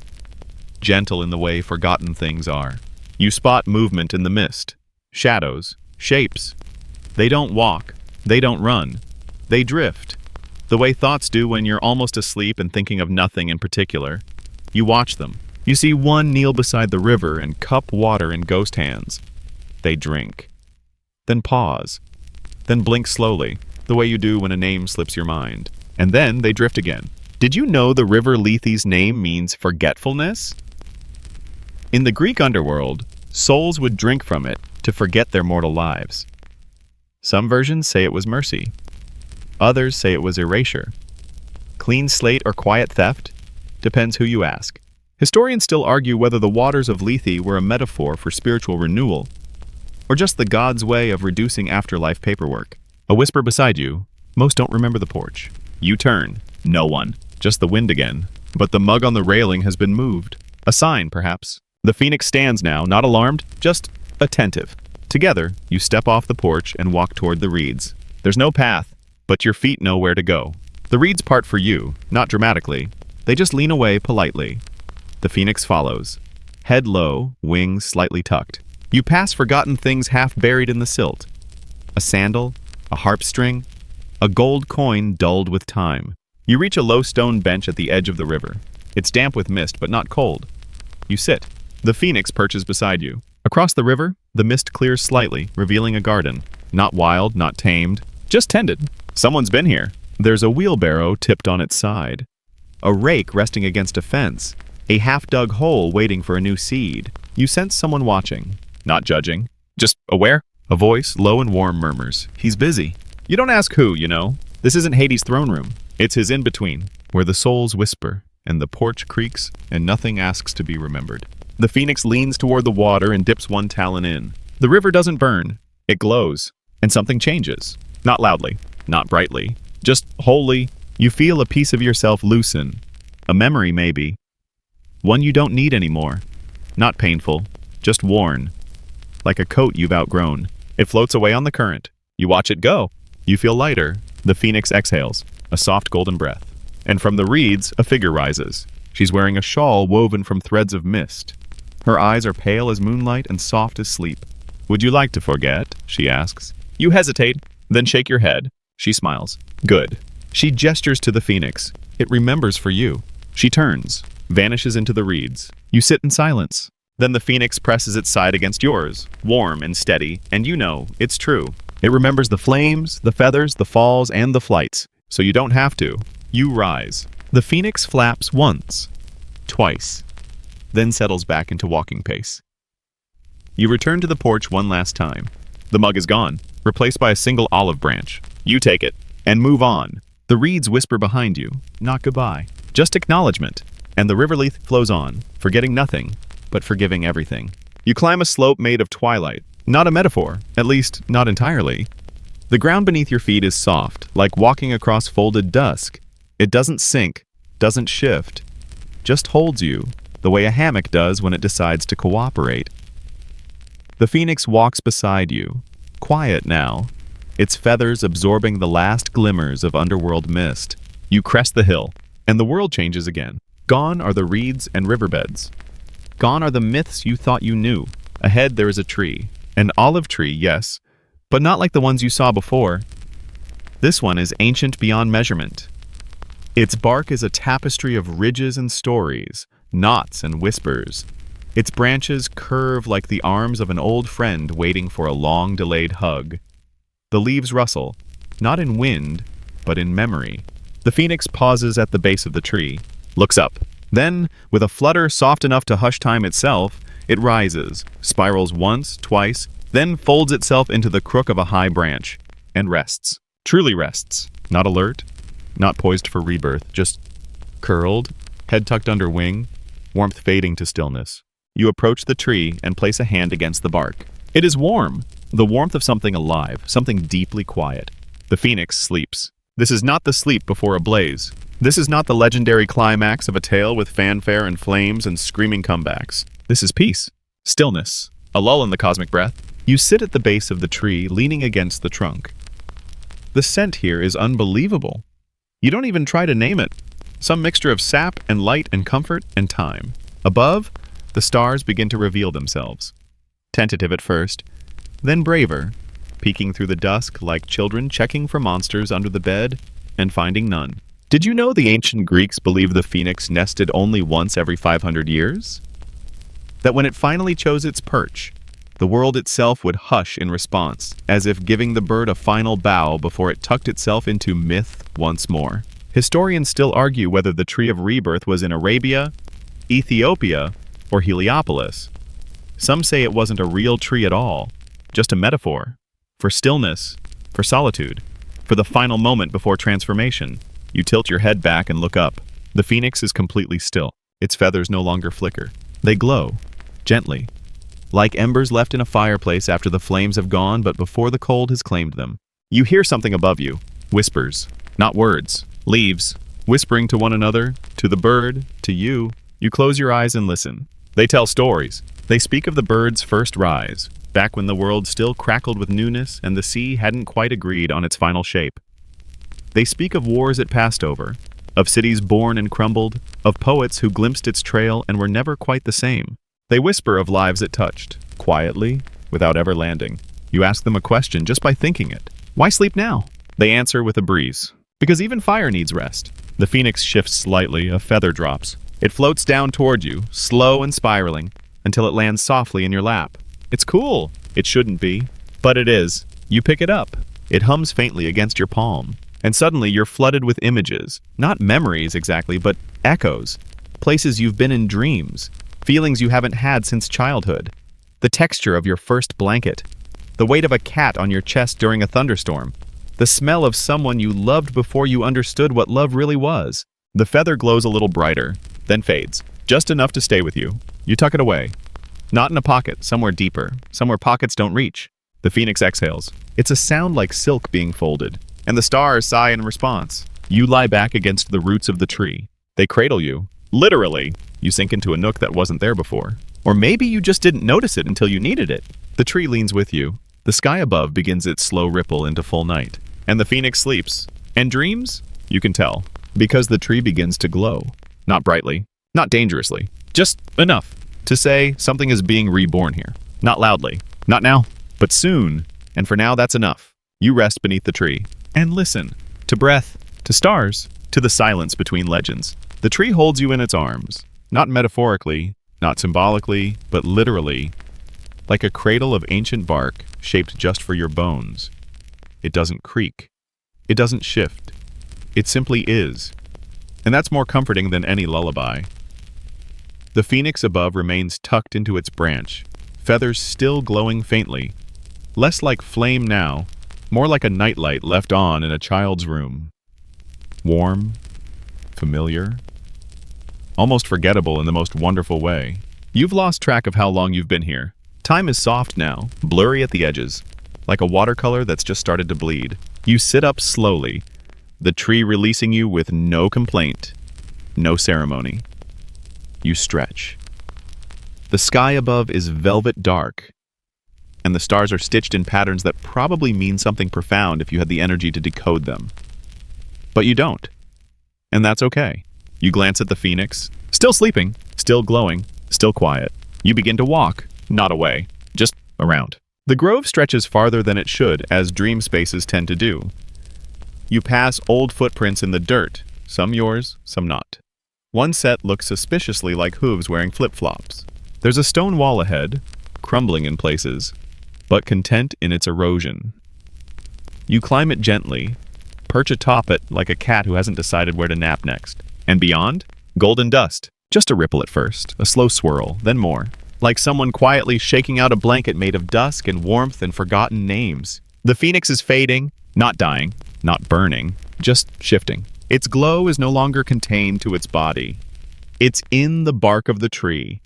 Gentle in the way forgotten things are. You spot movement in the mist. Shadows. Shapes. They don't walk. They don't run. They drift. The way thoughts do when you're almost asleep and thinking of nothing in particular. You watch them. You see one kneel beside the river and cup water in ghost hands. They drink. Then pause. Then blink slowly, the way you do when a name slips your mind. And then they drift again. Did you know the river Lethe's name means forgetfulness? In the Greek underworld, souls would drink from it to forget their mortal lives. Some versions say it was mercy. Others say it was erasure. Clean slate or quiet theft? Depends who you ask. Historians still argue whether the waters of Lethe were a metaphor for spiritual renewal, or just the god's way of reducing afterlife paperwork. A whisper beside you. Most don't remember the porch. You turn. No one. Just the wind again. But the mug on the railing has been moved. A sign, perhaps. The phoenix stands now, not alarmed, just attentive. Together, you step off the porch and walk toward the reeds. There's no path, but your feet know where to go. The reeds part for you, not dramatically. They just lean away politely. The phoenix follows. Head low, wings slightly tucked. You pass forgotten things half buried in the silt. A sandal, a harp string, a gold coin dulled with time. You reach a low stone bench at the edge of the river. It's damp with mist, but not cold. You sit. The phoenix perches beside you. Across the river, the mist clears slightly, revealing a garden. Not wild, not tamed, just tended. Someone's been here. There's a wheelbarrow tipped on its side. A rake resting against a fence. A half-dug hole waiting for a new seed. You sense someone watching. Not judging. Just aware. A voice, low and warm, murmurs. He's busy. You don't ask who, you know. This isn't Hades' throne room. It's his in-between, where the souls whisper, and the porch creaks, and nothing asks to be remembered. The phoenix leans toward the water and dips one talon in. The river doesn't burn. It glows. And something changes. Not loudly. Not brightly. Just wholly. You feel a piece of yourself loosen. A memory, maybe. One you don't need anymore. Not painful. Just worn. Like a coat you've outgrown. It floats away on the current. You watch it go. You feel lighter. The phoenix exhales. A soft golden breath. And from the reeds, a figure rises. She's wearing a shawl woven from threads of mist. Her eyes are pale as moonlight and soft as sleep. Would you like to forget? She asks. You hesitate, then shake your head. She smiles. Good. She gestures to the phoenix. It remembers for you. She turns, vanishes into the reeds. You sit in silence. Then the phoenix presses its side against yours, warm and steady, and you know, it's true. It remembers the flames, the feathers, the falls, and the flights. So you don't have to. You rise. The phoenix flaps once, twice, then settles back into walking pace. You return to the porch one last time. The mug is gone, replaced by a single olive branch. You take it, and move on. The reeds whisper behind you, not goodbye, just acknowledgement. And the river Lethe flows on, forgetting nothing, but forgiving everything. You climb a slope made of twilight, Not a metaphor, at least not entirely. The ground beneath your feet is soft, like walking across folded dusk. It doesn't sink, doesn't shift, just holds you, the way a hammock does when it decides to cooperate. The phoenix walks beside you, quiet now, its feathers absorbing the last glimmers of underworld mist. You crest the hill, and the world changes again. Gone are the reeds and riverbeds. Gone are the myths you thought you knew. Ahead there is a tree. An olive tree, yes, but not like the ones you saw before. This one is ancient beyond measurement. Its bark is a tapestry of ridges and stories, knots and whispers. Its branches curve like the arms of an old friend waiting for a long-delayed hug. The leaves rustle, not in wind, but in memory. The phoenix pauses at the base of the tree, looks up. Then, with a flutter soft enough to hush time itself, it rises, spirals once, twice, then folds itself into the crook of a high branch, and rests. Truly rests. Not alert, not poised for rebirth, just curled, head tucked under wing, warmth fading to stillness. You approach the tree and place a hand against the bark. It is warm, the warmth of something alive, something deeply quiet. The phoenix sleeps. This is not the sleep before a blaze. This is not the legendary climax of a tale with fanfare and flames and screaming comebacks. This is peace, stillness, a lull in the cosmic breath. You sit at the base of the tree, leaning against the trunk. The scent here is unbelievable. You don't even try to name it. Some mixture of sap and light and comfort and time. Above, the stars begin to reveal themselves. Tentative at first, then braver, peeking through the dusk like children checking for monsters under the bed and finding none. Did you know the ancient Greeks believed the phoenix nested only once every 500 years? That when it finally chose its perch, the world itself would hush in response, as if giving the bird a final bow before it tucked itself into myth once more. Historians still argue whether the tree of rebirth was in Arabia, Ethiopia, or Heliopolis. Some say it wasn't a real tree at all, just a metaphor, for stillness, for solitude, for the final moment before transformation. You tilt your head back and look up. The phoenix is completely still. Its feathers no longer flicker. They glow, gently, like embers left in a fireplace after the flames have gone but before the cold has claimed them. You hear something above you. Whispers, not words. Leaves, whispering to one another, to the bird, to you. You close your eyes and listen. They tell stories. They speak of the bird's first rise, back when the world still crackled with newness and the sea hadn't quite agreed on its final shape. They speak of wars it passed over, of cities born and crumbled, of poets who glimpsed its trail and were never quite the same. They whisper of lives it touched, quietly, without ever landing. You ask them a question just by thinking it. Why sleep now? They answer with a breeze. Because even fire needs rest. The phoenix shifts slightly, a feather drops. It floats down toward you, slow and spiraling, until it lands softly in your lap. It's cool. It shouldn't be, but it is. You pick it up. It hums faintly against your palm. And suddenly you're flooded with images. Not memories exactly, but echoes. Places you've been in dreams. Feelings you haven't had since childhood. The texture of your first blanket. The weight of a cat on your chest during a thunderstorm. The smell of someone you loved before you understood what love really was. The feather glows a little brighter, then fades. Just enough to stay with you. You tuck it away. Not in a pocket, somewhere deeper. Somewhere pockets don't reach. The phoenix exhales. It's a sound like silk being folded. And the stars sigh in response. You lie back against the roots of the tree. They cradle you. Literally. You sink into a nook that wasn't there before. Or maybe you just didn't notice it until you needed it. The tree leans with you. The sky above begins its slow ripple into full night. And the phoenix sleeps. And dreams? You can tell. Because the tree begins to glow. Not brightly. Not dangerously. Just enough to say something is being reborn here. Not loudly. Not now. But soon. And for now, that's enough. You rest beneath the tree. And listen. To breath. To stars. To the silence between legends. The tree holds you in its arms. Not metaphorically, not symbolically, but literally. Like a cradle of ancient bark shaped just for your bones. It doesn't creak. It doesn't shift. It simply is. And that's more comforting than any lullaby. The phoenix above remains tucked into its branch, feathers still glowing faintly. Less like flame now, more like a nightlight left on in a child's room. Warm, familiar, almost forgettable in the most wonderful way. You've lost track of how long you've been here. Time is soft now, blurry at the edges, like a watercolor that's just started to bleed. You sit up slowly, the tree releasing you with no complaint, no ceremony. You stretch. The sky above is velvet dark, and the stars are stitched in patterns that probably mean something profound if you had the energy to decode them. But you don't. And that's okay. You glance at the phoenix, still sleeping, still glowing, still quiet. You begin to walk, not away, just around. The grove stretches farther than it should, as dream spaces tend to do. You pass old footprints in the dirt, some yours, some not. One set looks suspiciously like hooves wearing flip-flops. There's a stone wall ahead, crumbling in places, but content in its erosion. You climb it gently, perch atop it like a cat who hasn't decided where to nap next. And beyond? Golden dust. Just a ripple at first, a slow swirl, then more. Like someone quietly shaking out a blanket made of dusk and warmth and forgotten names. The phoenix is fading, not dying, not burning, just shifting. Its glow is no longer contained to its body. It's in the bark of the tree,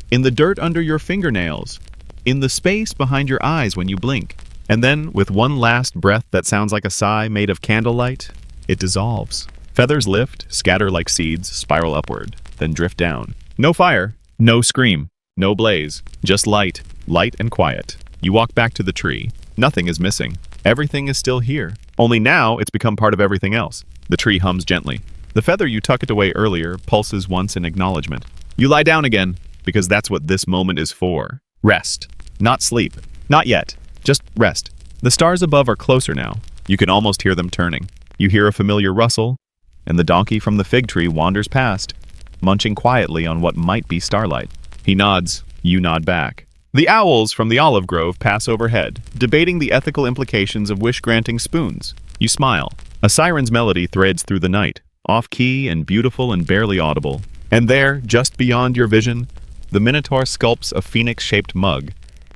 in the dirt under your fingernails, in the space behind your eyes when you blink. And then, with one last breath that sounds like a sigh made of candlelight, it dissolves. Feathers lift, scatter like seeds, spiral upward, then drift down. No fire, no scream, no blaze, just light, light and quiet. You walk back to the tree. Nothing is missing. Everything is still here. Only now it's become part of everything else. The tree hums gently. The feather you tucked away earlier pulses once in acknowledgement. You lie down again, because that's what this moment is for. Rest. Not sleep. Not yet. Just rest. The stars above are closer now. You can almost hear them turning. You hear a familiar rustle, and the donkey from the fig tree wanders past, munching quietly on what might be starlight. He nods. You nod back. The owls from the olive grove pass overhead, debating the ethical implications of wish-granting spoons. You smile. A siren's melody threads through the night, off-key and beautiful and barely audible. And there, just beyond your vision, the Minotaur sculpts a phoenix-shaped mug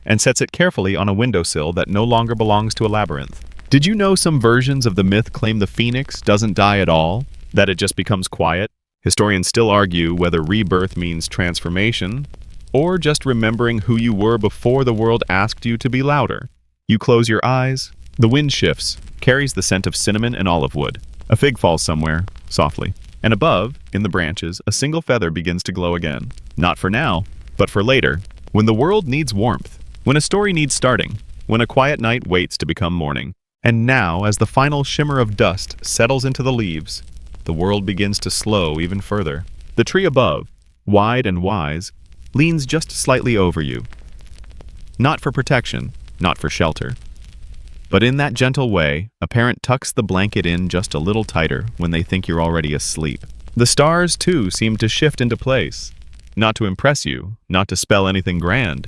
and sets it carefully on a windowsill that no longer belongs to a labyrinth. Did you know some versions of the myth claim the phoenix doesn't die at all, that it just becomes quiet? Historians still argue whether rebirth means transformation, or just remembering who you were before the world asked you to be louder. You close your eyes. The wind shifts, carries the scent of cinnamon and olive wood. A fig falls somewhere, softly. And above, in the branches, a single feather begins to glow again. Not for now, but for later, when the world needs warmth, when a story needs starting, when a quiet night waits to become morning. And now, as the final shimmer of dust settles into the leaves, the world begins to slow even further. The tree above, wide and wise, leans just slightly over you. Not for protection, not for shelter. But in that gentle way, a parent tucks the blanket in just a little tighter when they think you're already asleep. The stars, too, seem to shift into place. Not to impress you, not to spell anything grand,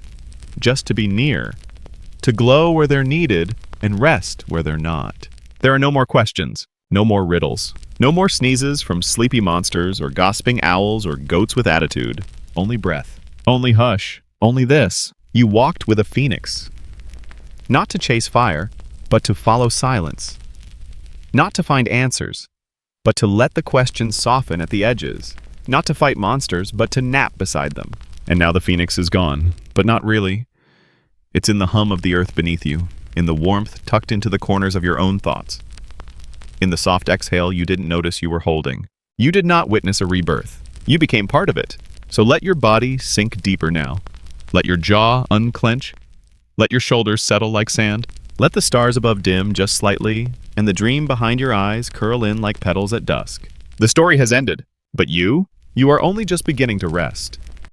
just to be near. To glow where they're needed and rest where they're not. There are no more questions, no more riddles, no more sneezes from sleepy monsters or gossiping owls or goats with attitude. Only breath, only hush, only this. You walked with a phoenix. Not to chase fire, but to follow silence. Not to find answers, but to let the questions soften at the edges. Not to fight monsters, but to nap beside them. And now the phoenix is gone, but not really. It's in the hum of the earth beneath you, in the warmth tucked into the corners of your own thoughts. In the soft exhale you didn't notice you were holding. You did not witness a rebirth. You became part of it. So let your body sink deeper now. Let your jaw unclench. Let your shoulders settle like sand. Let the stars above dim just slightly, and the dream behind your eyes curl in like petals at dusk. The story has ended, but you are only just beginning to rest.